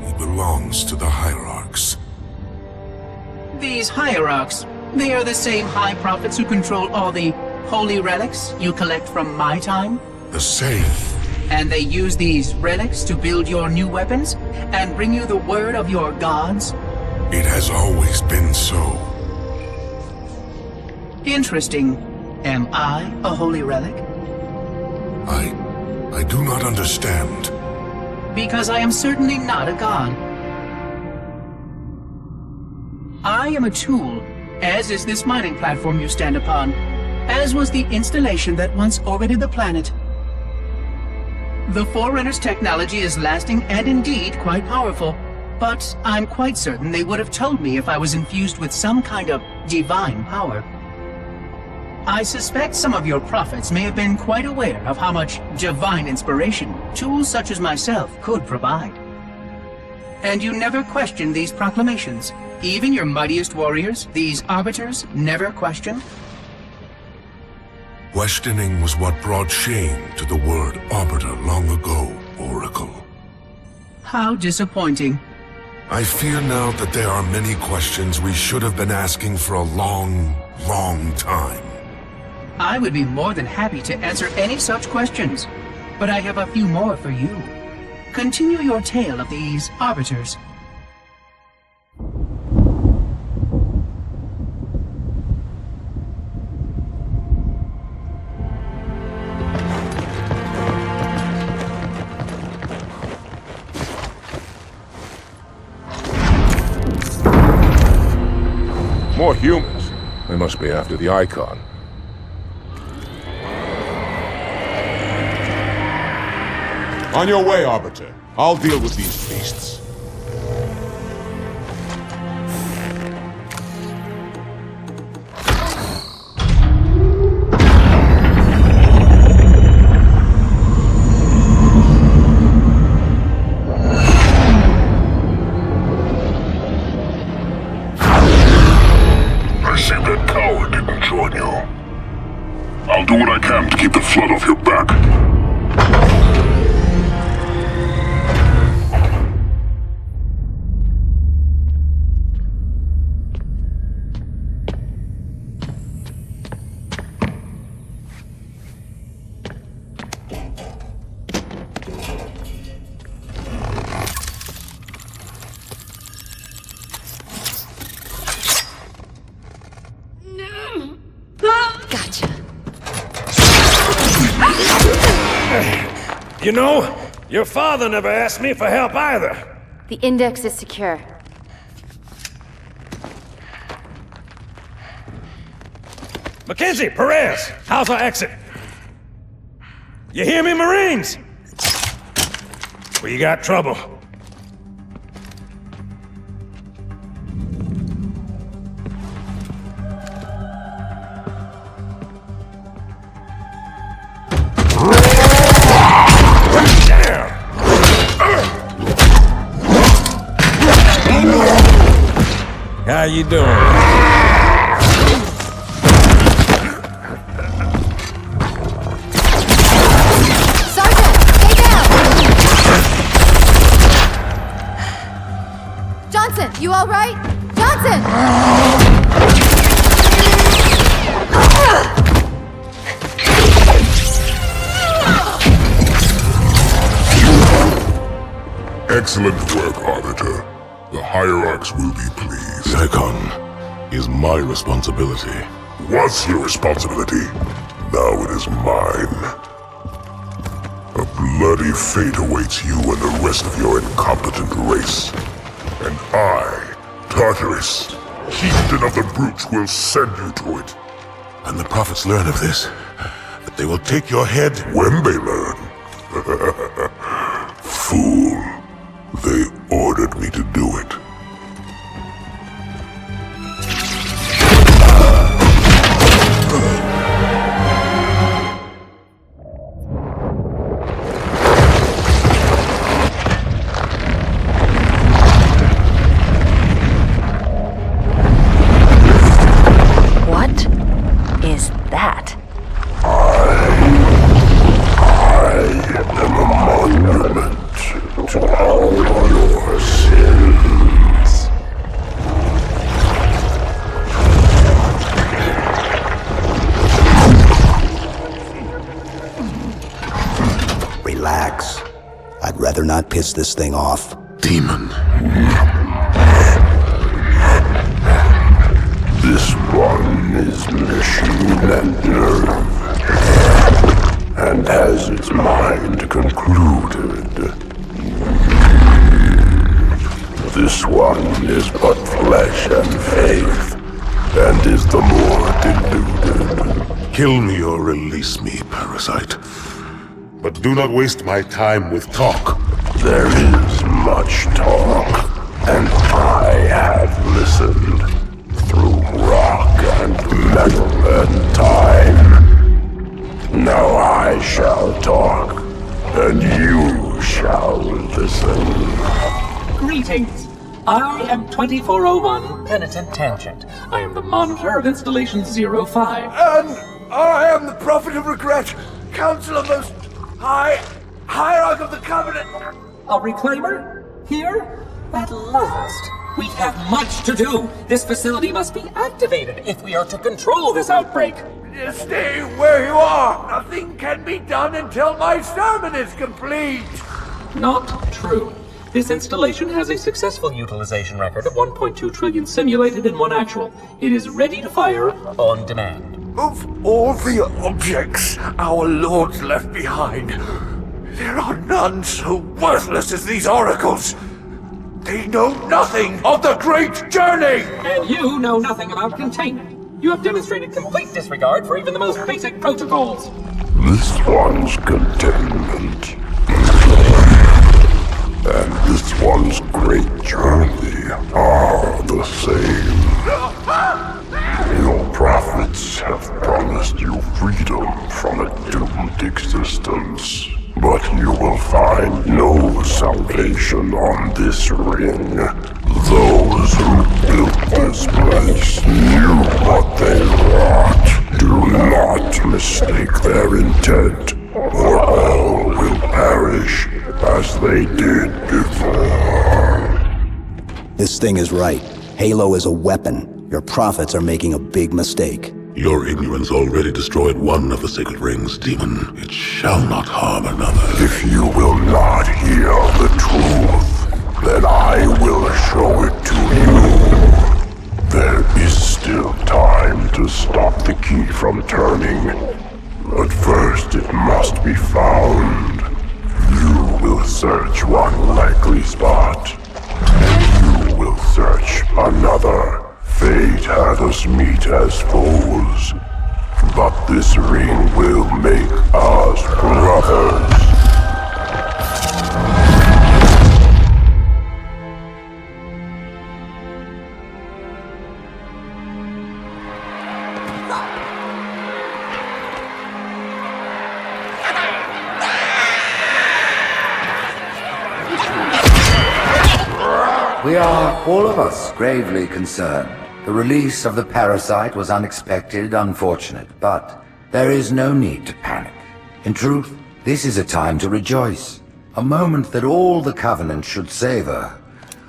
he belongs to the Hierarchs. These Hierarchs, they are the same High Prophets who control all the holy relics you collect from my time? The same. And they use these relics to build your new weapons and bring you the word of your gods? It has always been so. Interesting. Am I a holy relic? I do not understand. Because I am certainly not a god. I am a tool, as is this mining platform you stand upon, as was the installation that once orbited the planet. The Forerunners' technology is lasting and indeed quite powerful, but I'm quite certain they would have told me if I was infused with some kind of divine power. I suspect some of your prophets may have been quite aware of how much divine inspiration tools such as myself could provide. And you never questioned these proclamations. Even your mightiest warriors, these arbiters, never questioned? Questioning was what brought shame to the word Arbiter long ago, Oracle. How disappointing. I fear now that there are many questions we should have been asking for a long, long time. I would be more than happy to answer any such questions, but I have a few more for you. Continue your tale of these arbiters. More humans. They must be after the Icon. On your way, Arbiter. I'll deal with these beasts. I see that coward didn't join you. I'll do what I can to keep the flood off your back. Gotcha. You know, your father never asked me for help either. The index is secure. Mackenzie, Perez, how's our exit? You hear me, Marines? We got trouble. How you doing? Sergeant, stay down! Johnson, you all right? Johnson! Excellent work, Arbiter. The Hierarchs will be pleased. The Icon is my responsibility. Was your responsibility. Now it is mine. A bloody fate awaits you and the rest of your incompetent race. And I, Tartarus, chieftain of the Brutes, will send you to it. And the prophets learn of this, that they will take your head. When they learn. Fool. They ordered me to do it. What is that? I all your sins. Relax. I'd rather not piss this thing off. Demon. This one is machine and nerve, and has its mind concluded. This one is but flesh and faith, and is the more deluded. Kill me or release me, parasite. But do not waste my time with talk. There is much talk, and I have listened through rock and metal and time. Now I shall talk, and you shall listen. Greetings. I am 2401 Penitent Tangent. I am the monitor of Installation 05. And I am the Prophet of Regret, Council of Most High, Hierarch of the Covenant. A reclaimer? Here? At last. We have much to do. This facility must be activated if we are to control this outbreak. Stay where you are. Nothing can be done until my sermon is complete. Not true. This installation has a successful utilization record of 1.2 trillion simulated and 1 actual. It is ready to fire on demand. Of all the objects our lords left behind, there are none so worthless as these oracles. They know nothing of the great journey! And you know nothing about containment. You have demonstrated complete disregard for even the most basic protocols. This one's containment, and this one's great journey are the same. Your prophets have promised you freedom from a doomed existence. But you will find no salvation on this ring. Those who built this place knew what they wrought. Do not mistake their intent, or all will perish as they did before. This thing is right. Halo is a weapon. Your prophets are making a big mistake. Your ignorance already destroyed one of the sacred rings, demon. It shall not harm another. If you will not hear the truth, then I will show it to you. There is still time to stop the key from turning. But first it must be found. You will search one likely spot, and you will search another. Fate had us meet as foes, but this ring will make us brothers. We are, all of us, gravely concerned. The release of the parasite was unexpected, unfortunate, but there is no need to panic. In truth, this is a time to rejoice. A moment that all the Covenant should savor.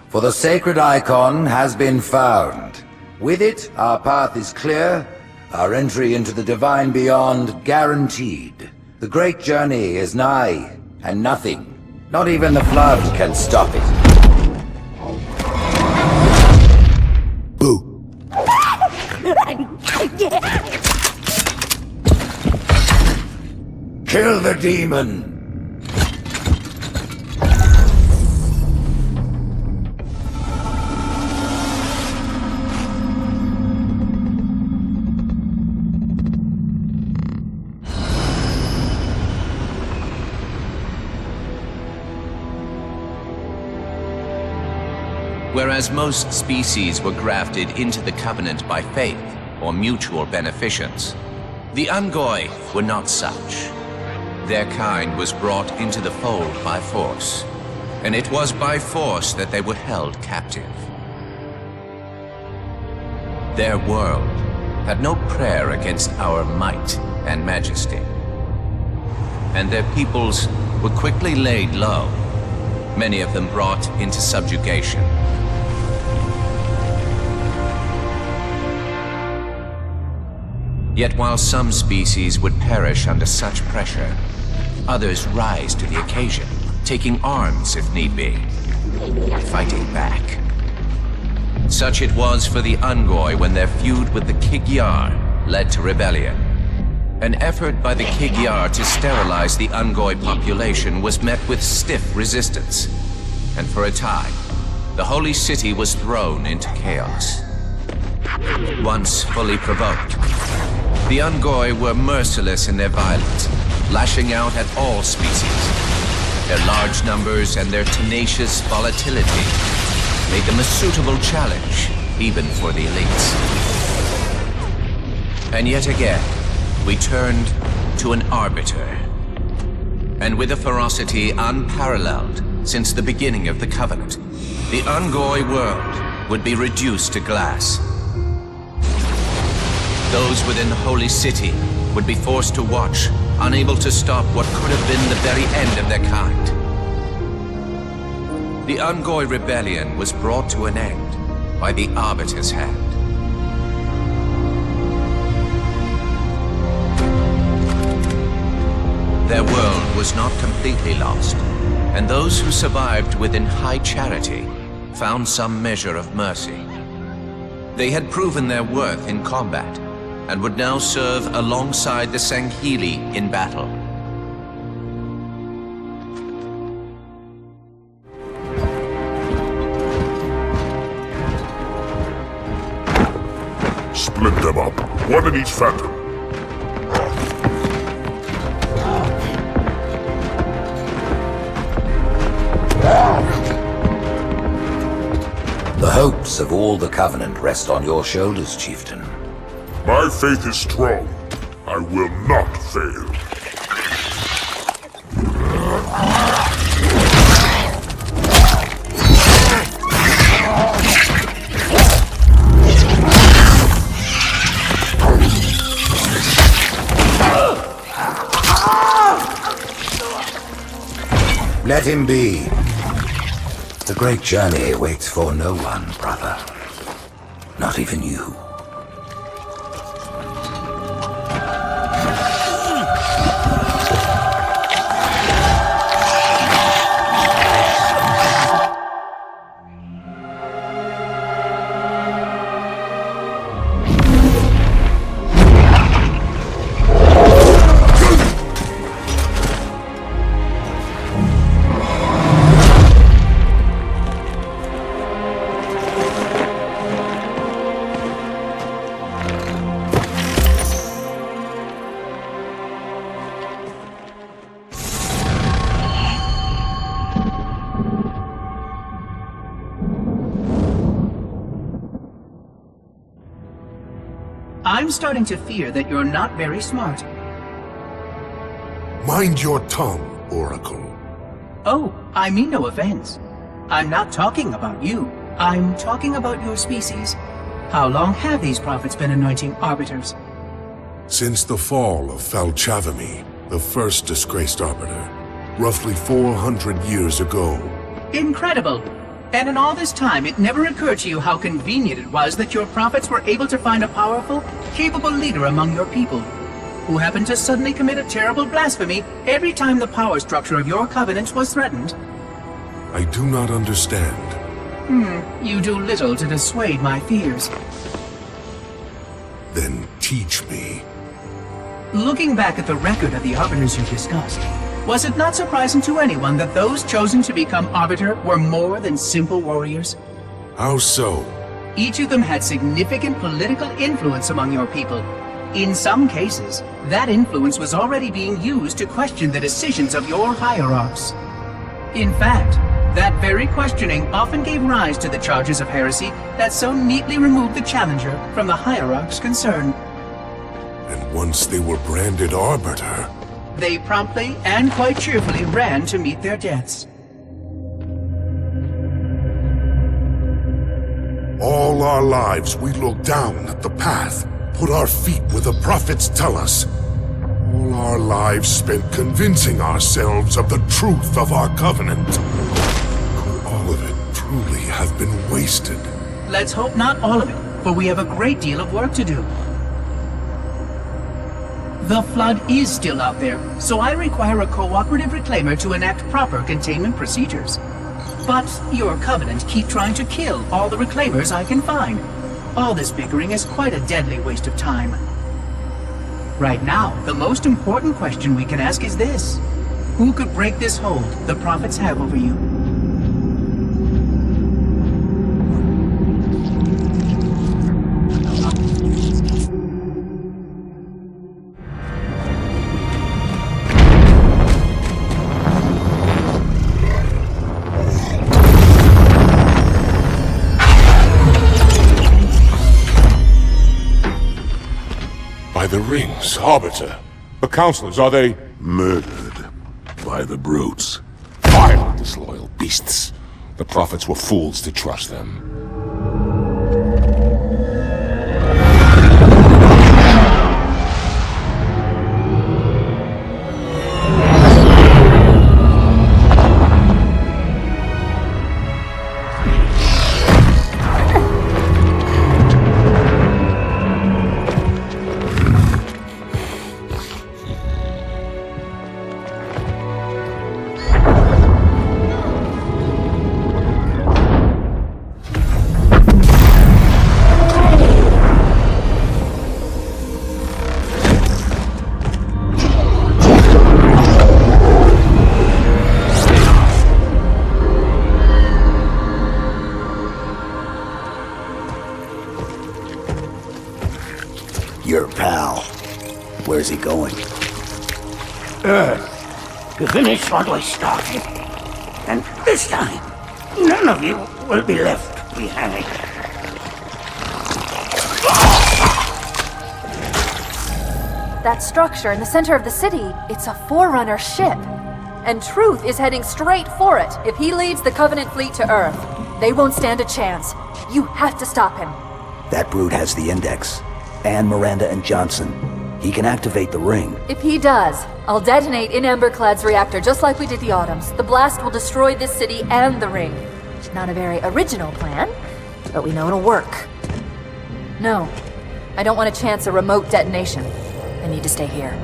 For the sacred icon has been found. With it, our path is clear, our entry into the divine beyond guaranteed. The great journey is nigh, and nothing, not even the flood, can stop it. Kill the demon! Whereas most species were grafted into the Covenant by faith or mutual beneficence, the Ungoi were not such. Their kind was brought into the fold by force, and it was by force that they were held captive. Their world had no prayer against our might and majesty, and their peoples were quickly laid low many of them brought into subjugation. Yet while some species would perish under such pressure, others rise to the occasion, taking arms if need be, fighting back. Such it was for the Ungoi when their feud with the Kig-Yar led to rebellion. An effort by the Kig-Yar to sterilize the Ungoi population was met with stiff resistance, and for a time, the holy city was thrown into chaos. Once fully provoked, the Ungoi were merciless in their violence, lashing out at all species. Their large numbers and their tenacious volatility made them a suitable challenge, even for the elites. And yet again, we turned to an arbiter. And with a ferocity unparalleled since the beginning of the Covenant, the Ungoi world would be reduced to glass. Those within the Holy City would be forced to watch, unable to stop what could have been the very end of their kind. The Ungoi rebellion was brought to an end by the Arbiter's hand. Their world was not completely lost, and those who survived within high charity found some measure of mercy. They had proven their worth in combat, and would now serve alongside the Sanghili in battle. Split them up, one in each phantom. The hopes of all the Covenant rest on your shoulders, Chieftain. My faith is strong. I will not fail. Let him be. The great journey waits for no one, brother. Not even you. I'm starting to fear that you're not very smart. Mind your tongue, Oracle. Oh, I mean no offense. I'm not talking about you. I'm talking about your species. How long have these prophets been anointing arbiters? Since the fall of Falchavami, the first disgraced arbiter, roughly 400 years ago. Incredible! And in all this time, it never occurred to you how convenient it was that your prophets were able to find a powerful, capable leader among your people, who happened to suddenly commit a terrible blasphemy every time the power structure of your covenant was threatened. I do not understand. You do little to dissuade my fears. Then teach me. Looking back at the record of the arbiters you discussed, was it not surprising to anyone that those chosen to become arbiter were more than simple warriors? How so? Each of them had significant political influence among your people. In some cases, that influence was already being used to question the decisions of your hierarchs. In fact, that very questioning often gave rise to the charges of heresy that so neatly removed the challenger from the hierarch's concern. And once they were branded arbiter, they promptly and quite cheerfully ran to meet their deaths. all our lives we look down at the path, put our feet where the prophets tell us. All our lives spent convincing ourselves of the truth of our covenant. wasted. Let's hope not all of it, for we have a great deal of work to do. The Flood is still out there, so I require a cooperative reclaimer to enact proper containment procedures. But your Covenant keep trying to kill all the reclaimers I can find. All this bickering is quite a deadly waste of time. Right now, the most important question we can ask is this. Who could break this hold the Prophets have over you? The rings, Arbiter. The counselors, are they murdered by the brutes? Vile, disloyal beasts. The Prophets were fools to trust them. Your pal. Where's he going? Earth, to finish what we started. And this time, none of you will be left behind. That structure in the center of the city, it's a Forerunner ship. And Truth is heading straight for it. If he leads the Covenant fleet to Earth, they won't stand a chance. You have to stop him. That brute has the Index. And Miranda and Johnson. He can activate the ring. If he does, I'll detonate in Emberclad's reactor just like we did the Autumns. The blast will destroy this city and the ring. Not a very original plan, but we know it'll work. No, I don't want to chance a remote detonation. I need to stay here.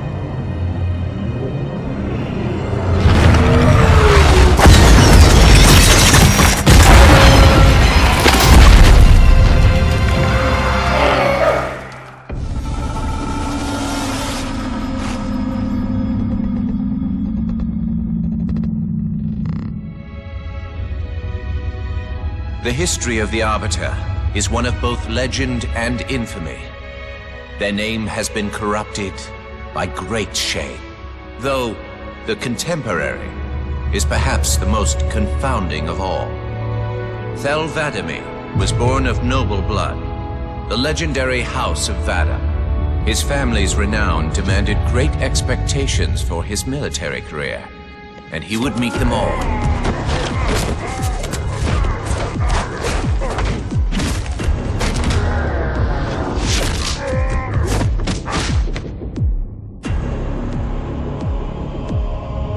The history of the Arbiter is one of both legend and infamy. Their name has been corrupted by great shame, though the contemporary is perhaps the most confounding of all. Thel 'Vadamee was born of noble blood, the legendary House of Vada. His family's renown demanded great expectations for his military career, and he would meet them all.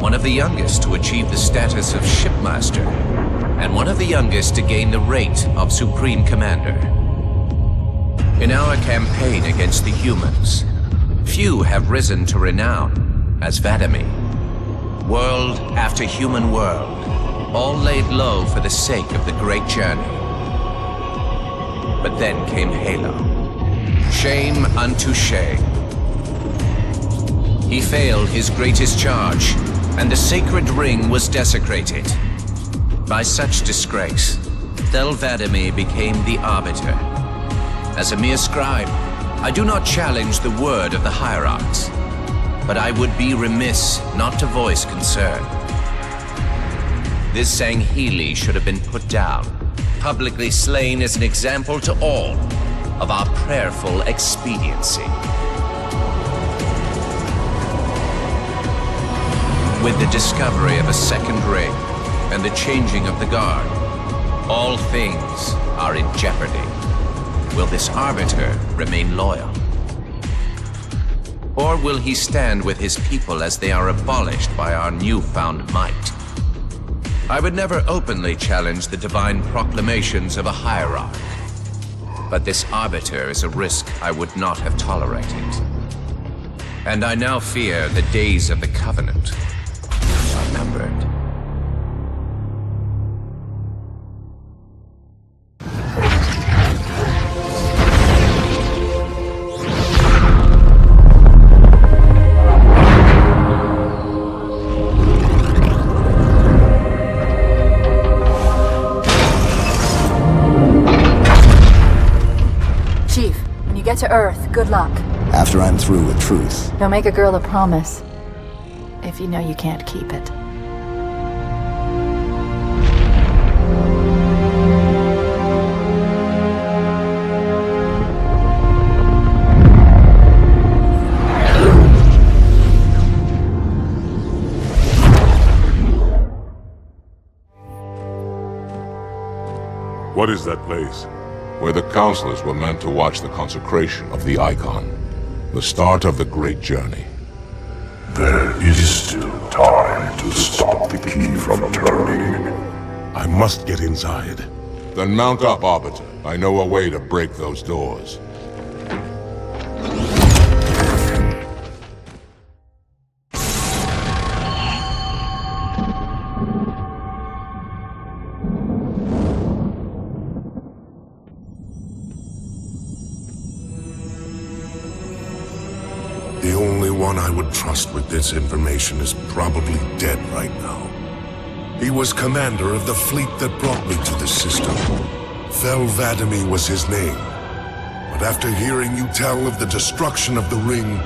One of the youngest to achieve the status of Shipmaster, and one of the youngest to gain the rank of Supreme Commander. In our campaign against the humans, few have risen to renown as 'Vadamee. World after human world, all laid low for the sake of the great journey. But then came Halo. Shame unto shame. He failed his greatest charge, and the sacred ring was desecrated. By such disgrace, Thel 'Vadamee became the Arbiter. As a mere scribe, I do not challenge the word of the Hierarchs, but I would be remiss not to voice concern. This Sangheili should have been put down, publicly slain as an example to all of our prayerful expediency. With the discovery of a second ring and the changing of the guard, all things are in jeopardy. Will this Arbiter remain loyal? Or will he stand with his people as they are abolished by our newfound might? I would never openly challenge the divine proclamations of a hierarch. But this Arbiter is a risk I would not have tolerated. And I now fear the days of the Covenant are numbered. Get to Earth. Good luck. After I'm through with truth. Don't make a girl a promise if you know you can't keep it. What is that place? Where the counselors were meant to watch the consecration of the Icon. The start of the great journey. There is still time to stop the key from turning. I must get inside. Then mount up, Arbiter. I know a way to break those doors. The only one I would trust with this information is probably dead right now. He was commander of the fleet that brought me to the system. Thel 'Vadamee was his name. But after hearing you tell of the destruction of the ring,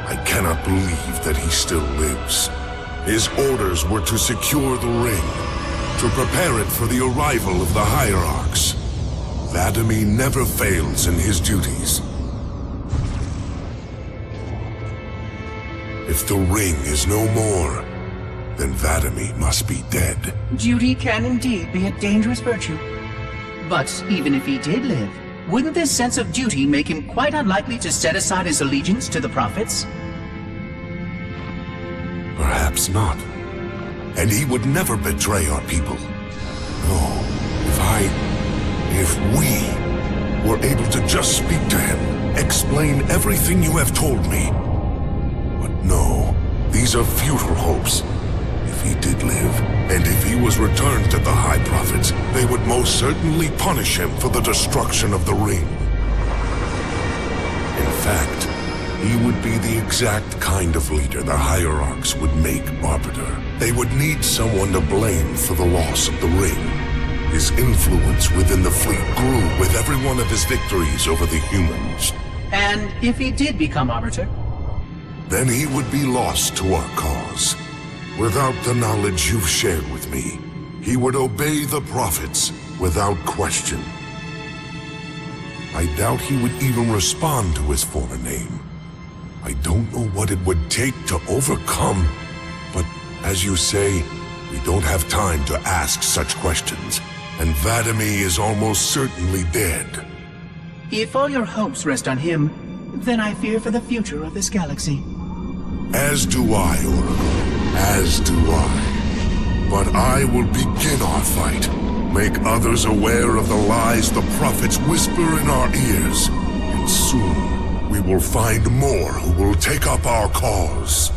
I cannot believe that he still lives. His orders were to secure the ring, to prepare it for the arrival of the Hierarchs. 'Vadamee never fails in his duties. If the ring is no more, then 'Vadamee must be dead. Duty can indeed be a dangerous virtue. But even if he did live, wouldn't this sense of duty make him quite unlikely to set aside his allegiance to the Prophets? Perhaps not. And he would never betray our people. No, if we were able to just speak to him, explain everything you have told me. No, these are futile hopes. If he did live, and if he was returned to the High Prophets, they would most certainly punish him for the destruction of the ring. In fact, he would be the exact kind of leader the Hierarchs would make Arbiter. They would need someone to blame for the loss of the ring. His influence within the fleet grew with every one of his victories over the humans. And if he did become Arbiter? Then he would be lost to our cause. Without the knowledge you've shared with me, he would obey the Prophets without question. I doubt he would even respond to his former name. I don't know what it would take to overcome, but as you say, we don't have time to ask such questions, and 'Vadamee is almost certainly dead. If all your hopes rest on him, then I fear for the future of this galaxy. As do I, Oracle. As do I. But I will begin our fight. Make others aware of the lies the Prophets whisper in our ears. And soon, we will find more who will take up our cause.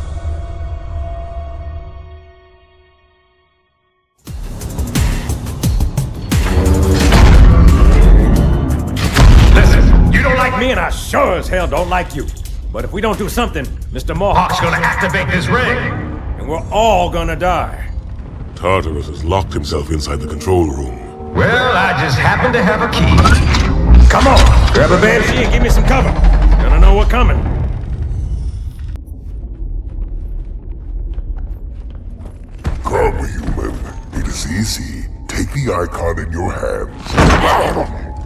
Listen, you don't like me and I sure as hell don't like you. But if we don't do something, Mr. Mohawk's gonna activate this ring, and we're all gonna die. Tartarus has locked himself inside the control room. Well, I just happen to have a key. Come on, grab a banshee and give me some cover. Gonna know we're coming. Come, human. It is easy. Take the icon in your hands.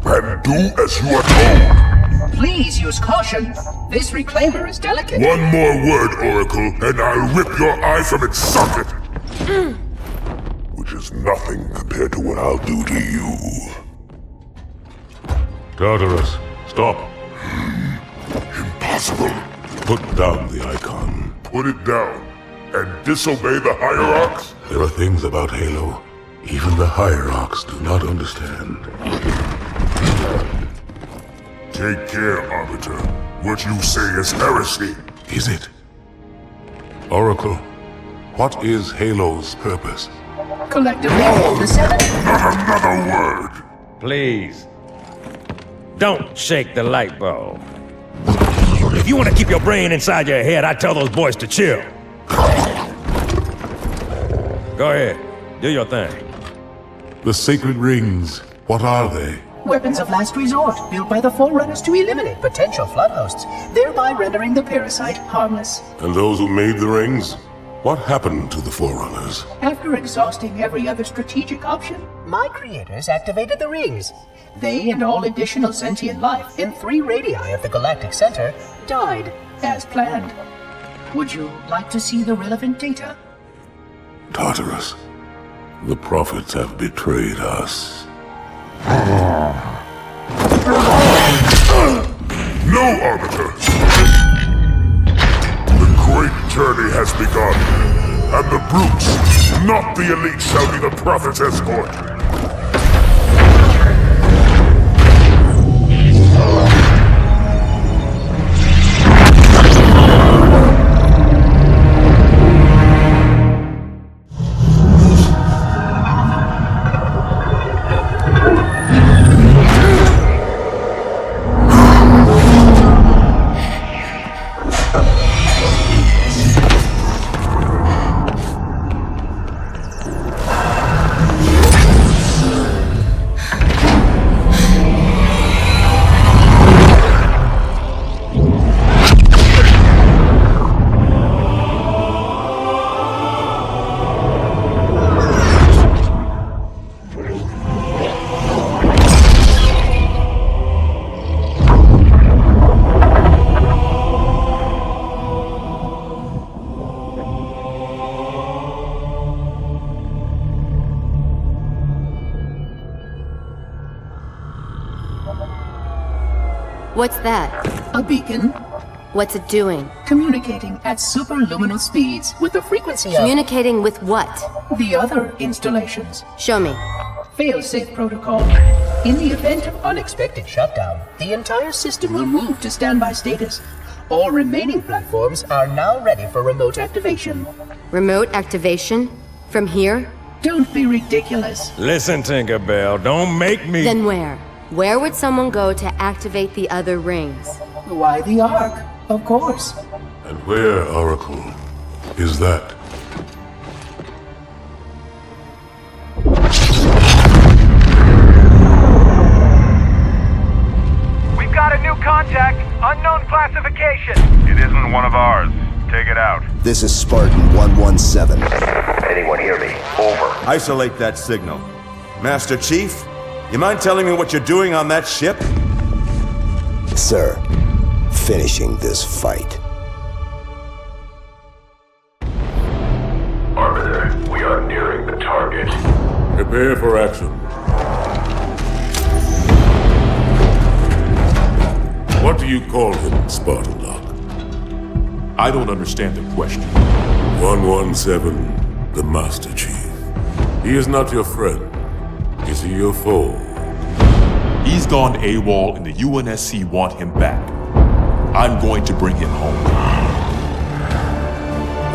And do as you are told. Please use caution. This reclaimer is delicate. One more word, Oracle, and I'll rip your eye from its socket! Which is nothing compared to what I'll do to you. Tartarus, stop. Impossible. Put down the icon. Put it down and disobey the Hierarchs? There are things about Halo Even the Hierarchs do not understand. Take care, Arbiter. What you say is heresy. Is it? Oracle, what is Halo's purpose? Collectively, the seven... Not another word! Please. Don't shake the light bulb. If you want to keep your brain inside your head, I tell those boys to chill. Go ahead. Do your thing. The sacred rings, what are they? Weapons of last resort, built by the Forerunners to eliminate potential flood hosts, thereby rendering the parasite harmless. And those who made the rings? What happened to the Forerunners? After exhausting every other strategic option, my creators activated the rings. They and all additional sentient life in 3 radii of the Galactic Center died, as planned. Would you like to see the relevant data? Tartarus, the prophets have betrayed us. No, Arbiter! The great journey has begun, and the brutes, not the elite, shall be the Prophet's escort. What's that? A beacon. What's it doing? Communicating at superluminal speeds with the frequency of... Communicating with what? The other installations. Show me. Fail-safe protocol. In the event of unexpected shutdown, the entire system will move to standby status. All remaining platforms are now ready for remote activation. Remote activation? From here? Don't be ridiculous. Listen, Tinkerbell, don't make me... Then where? Where would someone go to activate the other rings? Why the Ark? Of course. And where, Oracle, is that? We've got a new contact, unknown classification. It isn't one of ours. Take it out. This is Spartan 117. Anyone hear me? Over. Isolate that signal. Master Chief, you mind telling me what you're doing on that ship? Sir, finishing this fight. Arbiter, we are nearing the target. Prepare for action. What do you call him, Spartan Locke? I don't understand the question. 117, the Master Chief. He is not your friend. Is he your foe? He's gone AWOL and the UNSC want him back. I'm going to bring him home.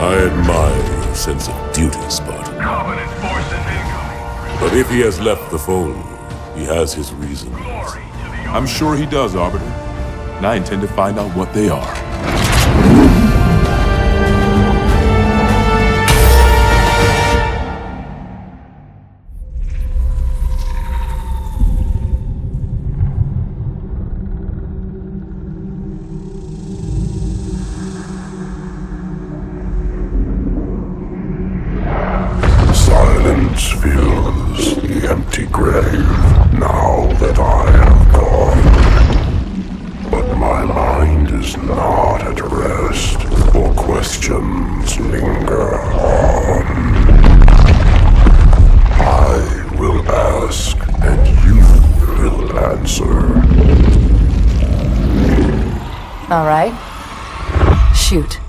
I admire your sense of duty, Spartan. Covenant forces incoming. But if he has left the fold, he has his reasons. I'm sure he does, Arbiter. And I intend to find out what they are. Silence fills the empty grave now that I have gone. But my mind is not at rest, for questions linger on. I will ask, and you will answer. All right. Shoot.